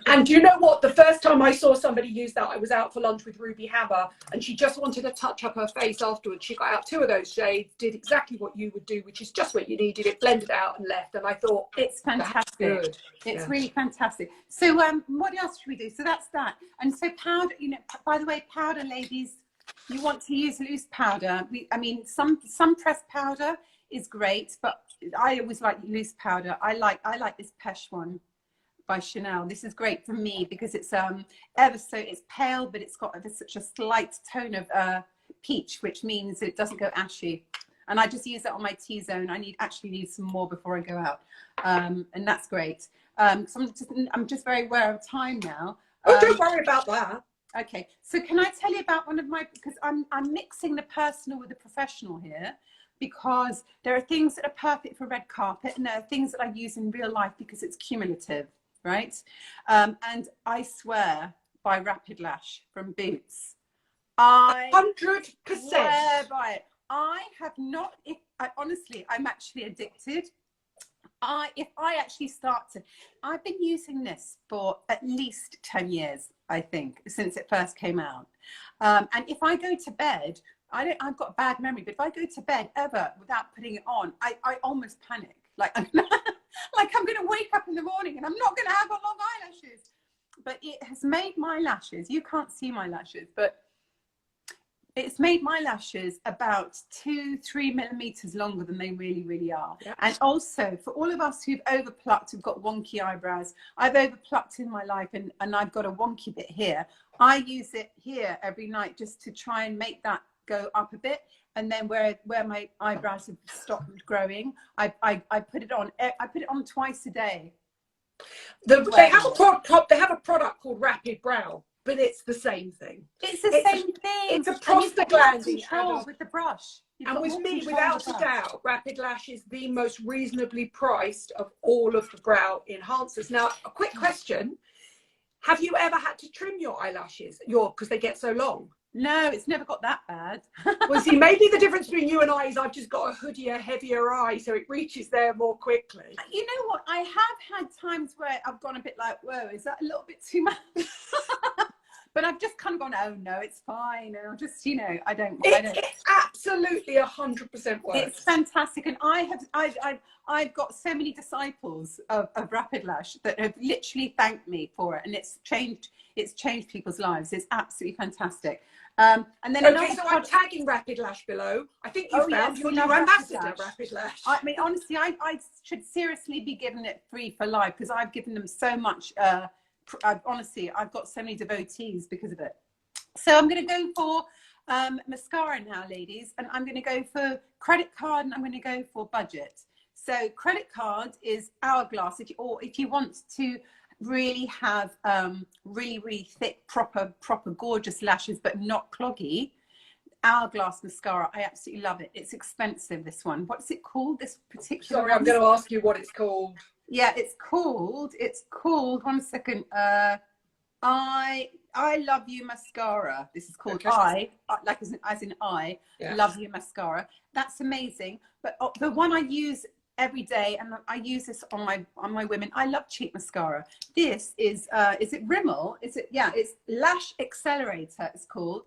And do you know what? The first time I saw somebody use that, I was out for lunch with Ruby Hammer, and she just wanted to touch up her face afterwards. She got out 2 of those shades, did exactly what you would do, which is just what you needed. It blended out and left. And I thought, it's fantastic. Good. It's really fantastic. So what else should we do? So that's that. And so powder, you know, by the way, powder, ladies, you want to use loose powder. I mean, some pressed powder is great, but I always like loose powder. I like this Pesh one by Chanel. This is great for me because it's it's pale, but it's got such a slight tone of peach, which means it doesn't go ashy. And I just use that on my T-zone. I actually need some more before I go out, and that's great. So I'm just very aware of time now. Oh, don't worry about that. Okay, so can I tell you about one of my, because I'm mixing the personal with the professional here, because there are things that are perfect for red carpet and there are things that I use in real life because it's cumulative, right? And I swear by Rapid Lash from Boots. 100%. Swear by it. I have not, honestly, I'm actually addicted. If I actually I've been using this for at least 10 years, I think, since it first came out. And if I go to bed, I've got a bad memory, but if I go to bed ever without putting it on, I almost panic. Like I'm going to wake up in the morning and I'm not going to have long eyelashes. But it has made my lashes, you can't see my lashes, but it's made my lashes about 2-3 millimeters longer than they really, really are. Yeah. And also for all of us who've overplucked, who've got wonky eyebrows, I've overplucked in my life and I've got a wonky bit here. I use it here every night just to try and make that go up a bit. And then where my eyebrows have stopped growing, I put it on. I put it on twice a day. They have a product called Rapid Brow. But it's the same thing. It's the same thing. It's a prostaglandin control with the brush. And with me, without a doubt, Rapid Lash is the most reasonably priced of all of the brow enhancers. Now, a quick question. Have you ever had to trim your eyelashes? Because they get so long. No, it's never got that bad. Well, see, maybe the difference between you and I is I've just got a hoodier, heavier eye, so it reaches there more quickly. You know what? I have had times where I've gone a bit like, whoa, is that a little bit too much? But I've just kind of gone, oh no, it's fine. And I'll just, you know, It's absolutely 100% works. It's fantastic. And I've got so many disciples of Rapid Lash that have literally thanked me for it. And it's changed people's lives. It's absolutely fantastic. And then I'm tagging Rapid Lash below. I think you found your new ambassador, Rapid Lash. I mean, honestly, I should seriously be giving it free for life because I've given them so much. Honestly, I've got so many devotees because of it. So I'm going to go for mascara now, ladies, and I'm going to go for credit card and I'm going to go for budget. So credit card is Hourglass, if you want to really have really, really thick, proper, gorgeous lashes, but not cloggy. Hourglass mascara, I absolutely love it. It's expensive, this one. What's it called, this particular Sorry, I'm going to ask you what it's called. Yeah, it's called, one second, I Love You Mascara. This is called like as in I Love You Mascara. That's amazing. But the one I use every day, and I use this on my women. I love cheap mascara. This is it Rimmel? It's Lash Accelerator, it's called.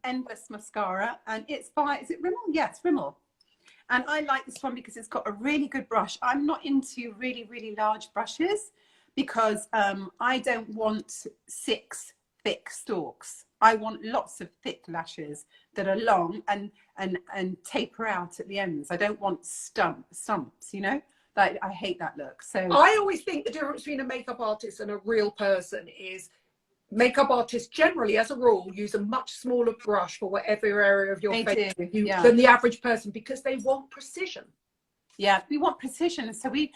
Endless mascara, and it's by, is it Rimmel? Yes, Rimmel. And I like this one because it's got a really good brush. I'm not into really, really large brushes, because I don't want 6 thick stalks. I want lots of thick lashes that are long and taper out at the ends. I don't want stumps, you know? Like, I hate that look. So I always think the difference between a makeup artist and a real person is makeup artists generally, as a rule, use a much smaller brush for whatever area of your face than the average person, because they want precision. Yeah, we want precision. So we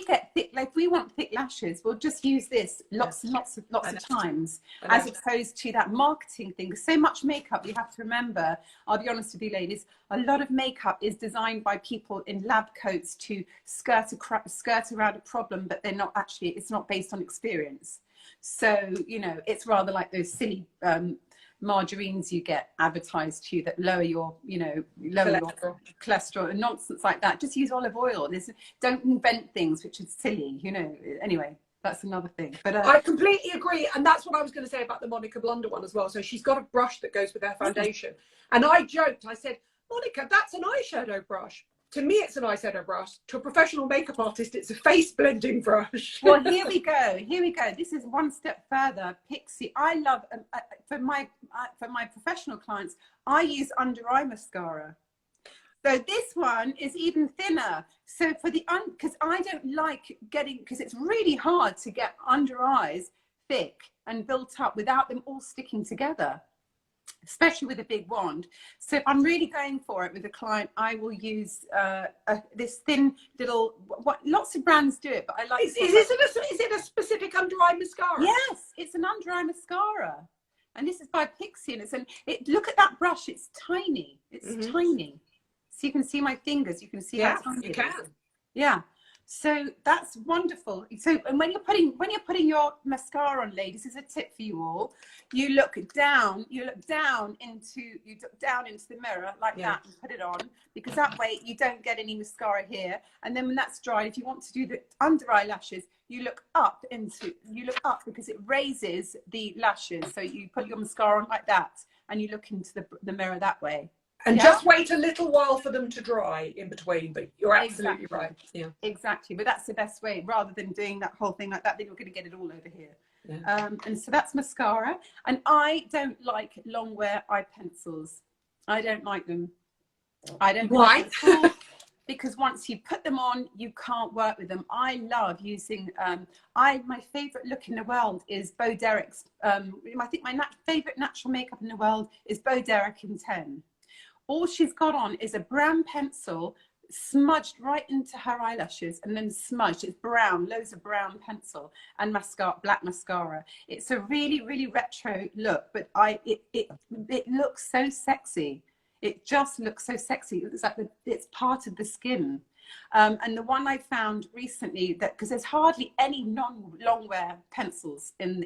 get thick, like we want thick lashes, we'll just use this lots and lots of times, as opposed to that marketing thing. So much makeup, you have to remember, I'll be honest with you ladies, a lot of makeup is designed by people in lab coats to skirt around a problem, but they're not actually, it's not based on experience. So, you know, it's rather like those silly margarines you get advertised to you that lower your, you know, your cholesterol and nonsense like that. Just use olive oil. Don't invent things which is silly, you know. Anyway, that's another thing. But I completely agree, and that's what I was going to say about the Monica Blunder one as well. So she's got a brush that goes with her foundation, and I joked, I said, Monica, that's an eyeshadow brush. To me, it's an eyeshadow brush. To a professional makeup artist, it's a face blending brush. Well, here we go. Here we go. This is one step further. Pixie. I love, for my professional clients, I use under eye mascara. So this one is even thinner. So for the, because I don't like getting, because it's really hard to get under eyes thick and built up without them all sticking together, especially with a big wand. So if I'm really going for it with a client, I will use this thin little, lots of brands do it, but I like. Is it a specific under eye mascara? Yes, it's an under eye mascara. And this is by Pixie, and look at that brush, it's tiny. It's tiny. So you can see my fingers, you can see how tiny it is. Yeah. So that's wonderful. So, and when you're putting your mascara on, ladies, this is a tip for you all. You look down into the mirror like that and put it on, because that way you don't get any mascara here. And then when that's dry, if you want to do the under eyelashes, you look up because it raises the lashes. So you put your mascara on like that and you look into the mirror that way. And just wait a little while for them to dry in between, but you're absolutely right. Yeah, exactly. But that's the best way, rather than doing that whole thing like that, then you're going to get it all over here. Yeah. And so that's mascara. And I don't like long wear eye pencils. I don't like them. I don't like them because once you put them on, you can't work with them. I love using, my favorite look in the world is Bo Derek's, I think my favorite natural makeup in the world is Bo Derek in 10. All she's got on is a brown pencil smudged right into her eyelashes, and then smudged. It's brown, loads of brown pencil and mascara, black mascara. It's a really, really retro look, but it looks so sexy. It just looks so sexy. It's like it's part of the skin. And the one I found recently, that because there's hardly any non-long wear pencils in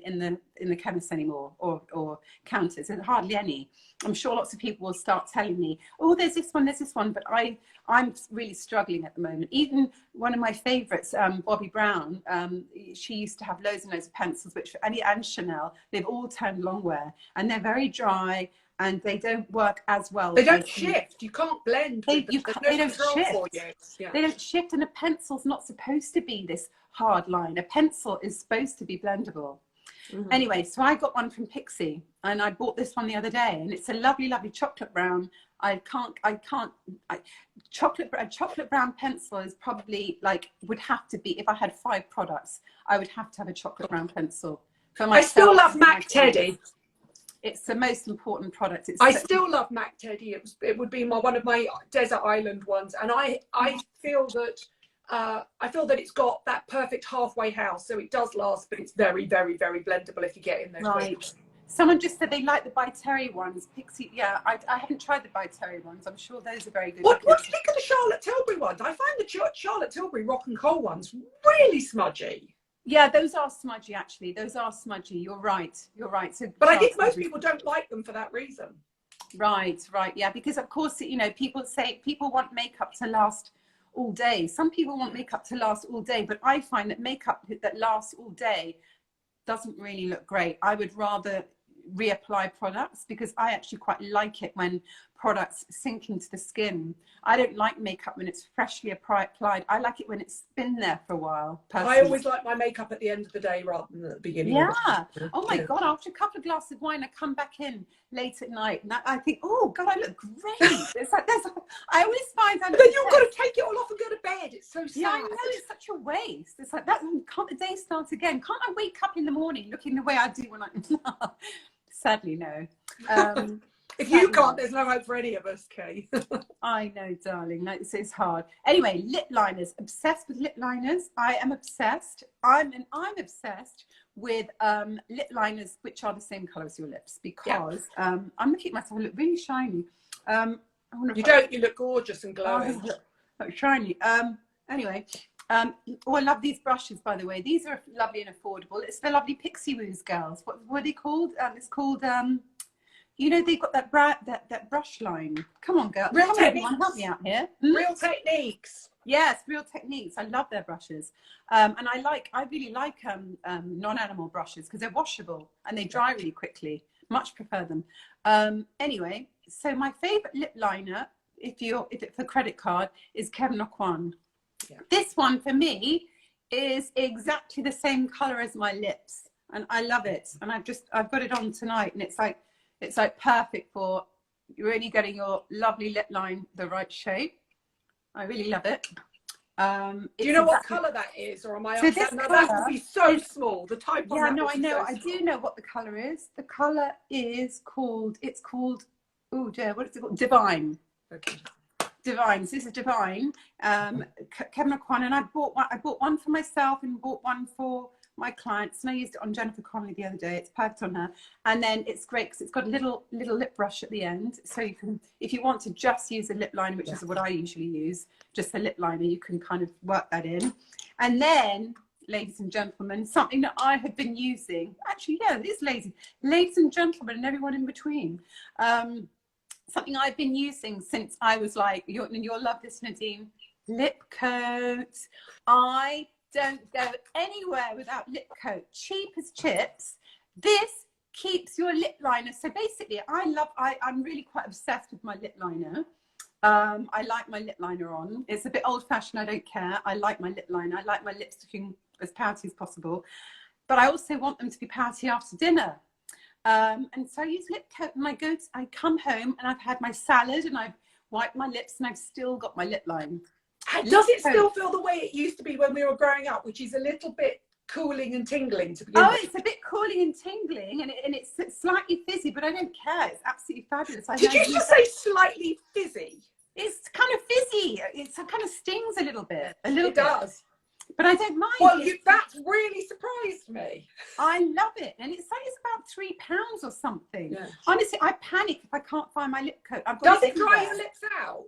the chemist anymore, or counters. There's hardly any. I'm sure lots of people will start telling me, oh, there's this one, but I'm really struggling at the moment. Even one of my favorites, Bobbi Brown, she used to have loads and loads of pencils, and Chanel, they've all turned long wear, and they're very dry. And they don't work as well. They don't shift. You can't blend. They don't shift. They don't shift. And a pencil's not supposed to be this hard line. A pencil is supposed to be blendable. Anyway, so I got one from Pixie, and I bought this one the other day, and it's a lovely, lovely chocolate brown. Chocolate brown pencil is probably would have to be, if I had 5 products, I would have to have a chocolate brown pencil. For myself, I still love Mac Teddy. It's the most important product. I still love Mac Teddy. It would be one of my desert island ones, and I feel that it's got that perfect halfway house, so it does last, but it's very, very, very blendable if you get in there. Right. Someone just said they like the By Terry ones. Pixie, yeah, I haven't tried the By Terry ones. I'm sure those are very good. What do you think of the Charlotte Tilbury ones? I find the Charlotte Tilbury Rock and Coal ones really smudgy. Yeah, those are smudgy, actually. Those are smudgy. You're right. So, but I think most people don't like them for that reason. Right. Yeah, because of course, people say people want makeup to last all day. Some people want makeup to last all day, but I find that makeup that lasts all day doesn't really look great. I would rather reapply products, because I actually quite like it when products sink into the skin. I don't like makeup when it's freshly applied. I like it when it's been there for a while, personally. I always like my makeup at the end of the day rather than at the beginning. Yeah. Oh my God, after a couple of glasses of wine, I come back in late at night and I think, oh God, I look great. It's like, I always find I look Then you've got to take it all off and go to bed. It's so sad. Yeah, I know, it's such a waste. It's like, that can't the day start again? Can't I wake up in the morning looking the way I do when I... Sadly, no. If you can't, there's no hope for any of us, Kay. I know, darling. No, it's hard. Anyway, lip liners. Obsessed with lip liners. I am obsessed. I'm obsessed with lip liners which are the same colour as your lips, because I'm going to keep myself look really shiny. You look gorgeous and glowing. Look shiny. Anyway, I love these brushes, by the way. These are lovely and affordable. It's the lovely Pixie Woos girls. What are they called? It's called... you know, they've got that brush line. Come on, girl. Real Techniques. Everyone, help me out here. Real Techniques. Yes, Real Techniques. I love their brushes. And I really like non-animal brushes because they're washable and they dry really quickly. Much prefer them. Anyway, so my favorite lip liner, if it's for credit card, is Kevyn Aucoin. Yeah. This one for me is exactly the same color as my lips, and I love it. And I've got it on tonight, and it's like perfect for really getting your lovely lip line the right shape. I really love it. Do you know what colour that is, or am I? So this colour, that would be so small. The type. Yeah, no, I know. I do know what the colour is. The colour is called. It's called. Oh dear, what is it called? Divine. Okay. Divine. So this is Divine. Kevyn Aucoin, and I bought one for myself and bought one for my clients, and I used it on Jennifer Connelly the other day. It's perfect on her, and then it's great because it's got a little lip brush at the end, so you can, if you want to just use a lip liner, which is what I usually use, just a lip liner, you can kind of work that in. And then, ladies and gentlemen, something that I have been using, actually, yeah, it is ladies and gentlemen and everyone in between, something I've been using since I was like, you'll love this, Nadine, Lip Coat. I don't go anywhere without Lip Coat. Cheap as chips. This keeps your lip liner. So basically, I'm really quite obsessed with my lip liner. I like my lip liner on. It's a bit old fashioned. I don't care. I like my lip liner. I like my lips looking as pouty as possible. But I also want them to be pouty after dinner. And so I use Lip Coat, and I come home and I've had my salad and I've wiped my lips and I've still got my lip line. Does it still feel the way it used to be when we were growing up, which is a little bit cooling and tingling to begin with? Oh, it's a bit cooling and tingling, and it's slightly fizzy, but I don't care. It's absolutely fabulous. Did you just say slightly fizzy? It's kind of fizzy. It kind of stings a little bit. It does. But I don't mind. Well, that really surprised me. I love it. And it's about £3 or something. Yeah. Honestly, I panic if I can't find my lip coat. Does it dry your lips out?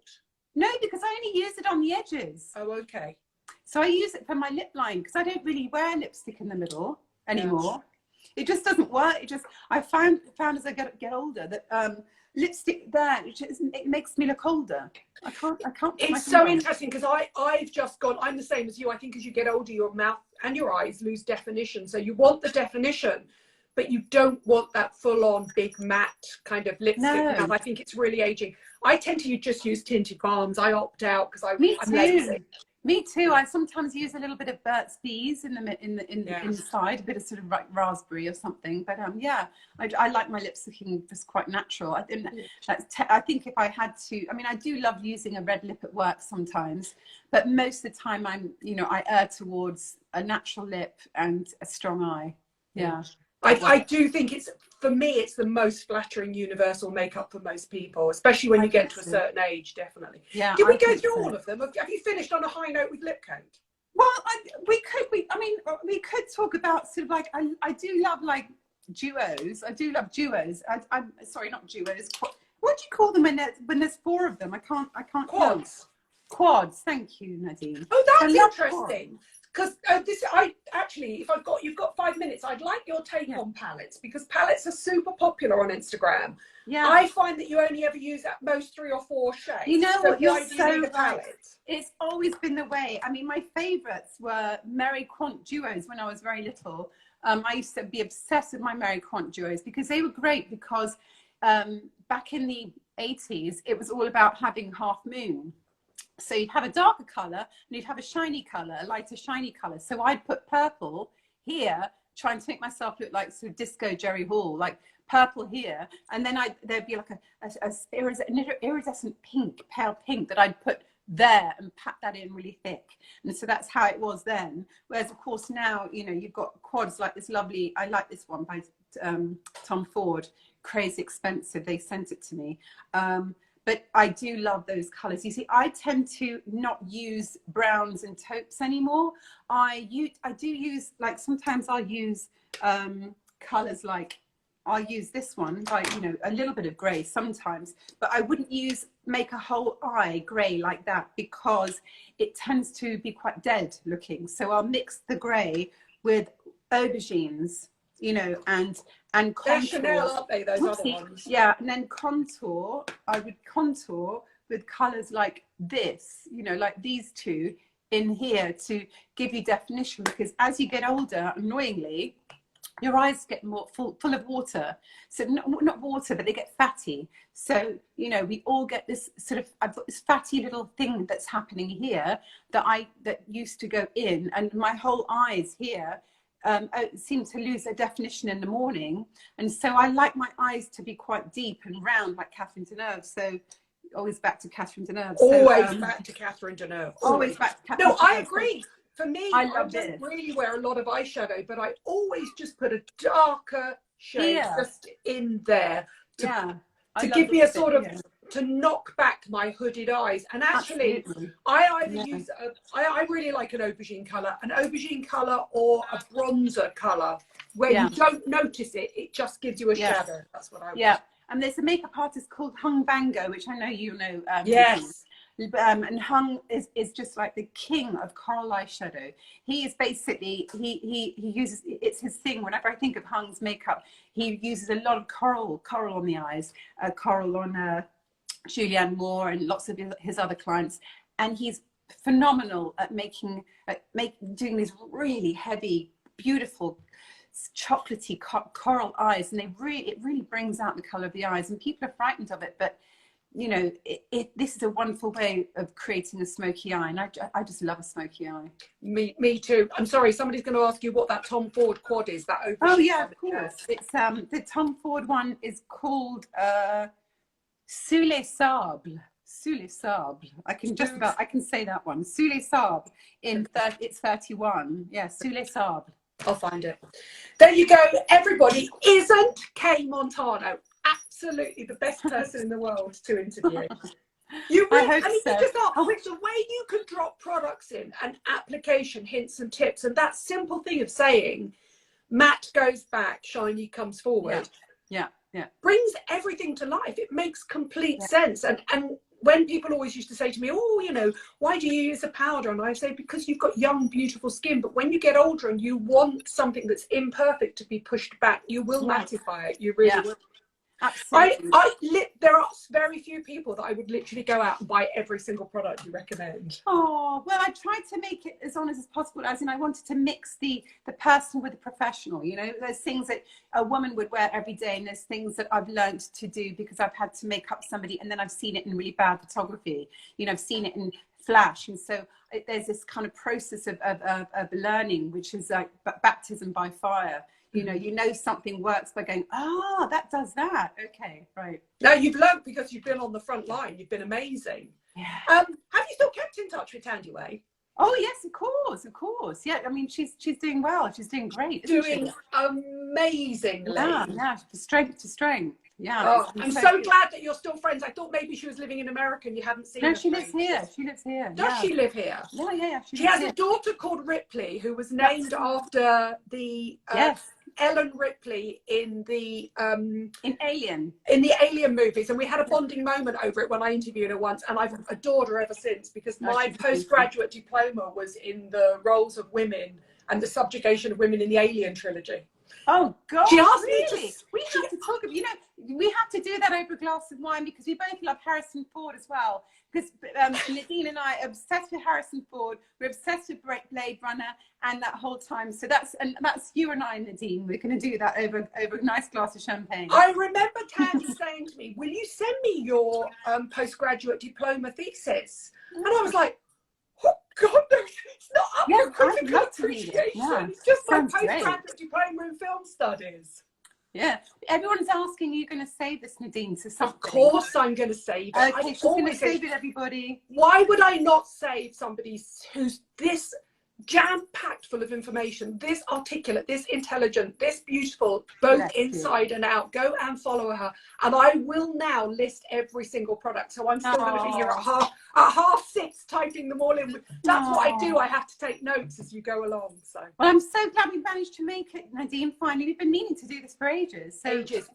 No, because I only use it on the edges. Oh, okay. So I use it for my lip line because I don't really wear lipstick in the middle anymore. Yes. It just doesn't work. I found as I get older that lipstick there, it makes me look older. I can't. It's so interesting because I've just gone. I'm the same as you. I think as you get older, your mouth and your eyes lose definition. So you want the definition, but you don't want that full-on big matte kind of lipstick. No. I think it's really aging. I tend to just use tinted balms. I opt out because I'm lazy. Me too. I sometimes use a little bit of Burt's Bees in the inside, a bit of sort of like raspberry or something. But yeah, I like my lips looking just quite natural. I think if I had to, I mean, I do love using a red lip at work sometimes, but most of the time I err towards a natural lip and a strong eye. Yeah. I do think for me, it's the most flattering universal makeup for most people, especially when you get to a certain age, definitely. Yeah. Did we go through all of them? Have you finished on a high note with Lip Coat? Well, we could talk about sort of like, I do love like duos. I do love duos. I'm sorry, not duos. What do you call them when there's four of them? I can't. Quads. Quads. Thank you, Nadine. Oh, that's interesting. Because you've got 5 minutes, I'd like your take on palettes, because palettes are super popular on Instagram. Yeah. I find that you only ever use at most 3 or 4 shades. You know what, you're so right. It's always been the way. I mean, my favourites were Mary Quant duos when I was very little. I used to be obsessed with my Mary Quant duos because they were great because back in the 80s, it was all about having half moon. So you'd have a darker color and you'd have a shiny color, a lighter shiny color. So I'd put purple here, trying to make myself look like sort of disco Jerry Hall, like purple here. And then there'd be like an iridescent pink, pale pink that I'd put there and pat that in really thick. And so that's how it was then. Whereas of course now, you know, you've got quads like this lovely, I like this one by Tom Ford, crazy expensive. They sent it to me. But I do love those colors. You see, I tend to not use browns and taupes anymore. I do use, like, sometimes I'll use colors like, I'll use this one, like, you know, a little bit of gray sometimes, but I wouldn't make a whole eye gray like that because it tends to be quite dead looking. So I'll mix the gray with aubergines, you know, and contour. They're Chanel, aren't they, those other ones? Yeah, and then contour, I would contour with colors like this, you know, like these two in here to give you definition, because as you get older, annoyingly, your eyes get more full of water. So not water, but they get fatty. So, you know, we all get this sort of, I've got this fatty little thing that's happening here that used to go in, and my whole eyes here seem to lose their definition in the morning. And so I like my eyes to be quite deep and round like Catherine Deneuve. So always back to Catherine Deneuve. Always back to Catherine Deneuve. Always back to Catherine Deneuve. No, I agree. For me, I don't this. really wear a lot of eyeshadow, but I always just put a darker shade just in there to give me a sort of, to knock back my hooded eyes. And actually, absolutely. I either use, I really like an aubergine colour or a bronzer colour where you don't notice it, it just gives you a shadow. That's what I want. Yeah, and there's a makeup artist called Hung Bango, which I know you know. Yes. And Hung is just like the king of coral eyeshadow. He is basically, he uses, it's his thing. Whenever I think of Hung's makeup, he uses a lot of coral on the eyes, coral on Julianne Moore and lots of his other clients. And he's phenomenal at doing these really heavy, beautiful, chocolatey coral eyes. And it really brings out the color of the eyes, and people are frightened of it, but you know, this is a wonderful way of creating a smoky eye, and I just love a smoky eye. Me too. I'm sorry, somebody's going to ask you what that Tom Ford quad is. That oh yeah, of course. It's the Tom Ford one is called Sous les Sables. Sous les Sables. I can say that one. Sous les Sables. It's 31. Yeah, Sous les Sables. I'll find it. There you go, everybody. Isn't Kay Montano absolutely the best person in the world to interview? You really, I mean, so. The way you can drop products in and application hints and tips, and that simple thing of saying matte goes back, shiny comes forward, brings everything to life. It makes complete sense. And when people always used to say to me, oh, you know, why do you use a powder? And I say, because you've got young, beautiful skin. But when you get older and you want something that's imperfect to be pushed back, you will mattify it. You really will. Absolutely. There are very few people that I would literally go out and buy every single product you recommend. Oh, well, I tried to make it as honest as possible, as in I wanted to mix the person with the professional. You know, there's things that a woman would wear every day, and there's things that I've learned to do because I've had to make up somebody, and then I've seen it in really bad photography. You know, I've seen it in flash, and so there's this kind of process of learning, which is like baptism by fire. You know something works by going, oh, that does that. Okay, right. Now you've learned because you've been on the front line. You've been amazing. Yeah. Have you still kept in touch with Tandy Way? Oh yes, of course. Yeah, I mean she's doing well. She's doing great. Doing amazingly. Yeah, from strength to strength. Yeah. Oh, I'm so glad that you're still friends. I thought maybe she was living in America and you hadn't seen her. No, she lives here. She lives here. Does she live here? Yeah. She has a daughter called Ripley, who was named after the Ellen Ripley in the Alien movies, and we had a bonding moment over it when I interviewed her once, and I've adored her ever since, because my postgraduate diploma was in the roles of women and the subjugation of women in the Alien trilogy. Oh God! She asked Really? me to. We have to talk. You know, we have to do that over a glass of wine because we both love Harrison Ford as well. Because Nadine and I are obsessed with Harrison Ford. We're obsessed with Blade Runner, and that whole time. So that's you and I, Nadine. We're going to do that over a nice glass of champagne. I remember Tandy saying to me, "Will you send me your postgraduate diploma thesis?" And I was like, "Oh God, no, it's not up for critical appreciation. Yeah. It's just my Sounds postgraduate diploma in film studies." Yeah, everyone's asking, are you going to save this, Nadine, to something? Of course I'm going to save it. Okay, she's going to save it, everybody. Why would I not save somebody who's this jam-packed full of information, this articulate, this intelligent, this beautiful, both inside and out? Go and follow her. And I will now list every single product. So I'm still going to be here at half six typing them all in. That's what I do. I have to take notes as you go along. So. Well, I'm so glad we managed to make it, Nadine, finally. We've been meaning to do this for ages.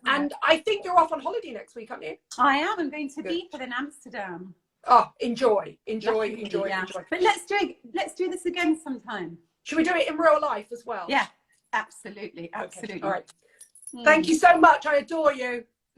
And I think you're off on holiday next week, aren't you? I am. I'm going to be in Amsterdam. Oh, enjoy. But let's do this again sometime. Should we do it in real life as well? Yeah, absolutely. Okay. All right. Thank you so much. I adore you.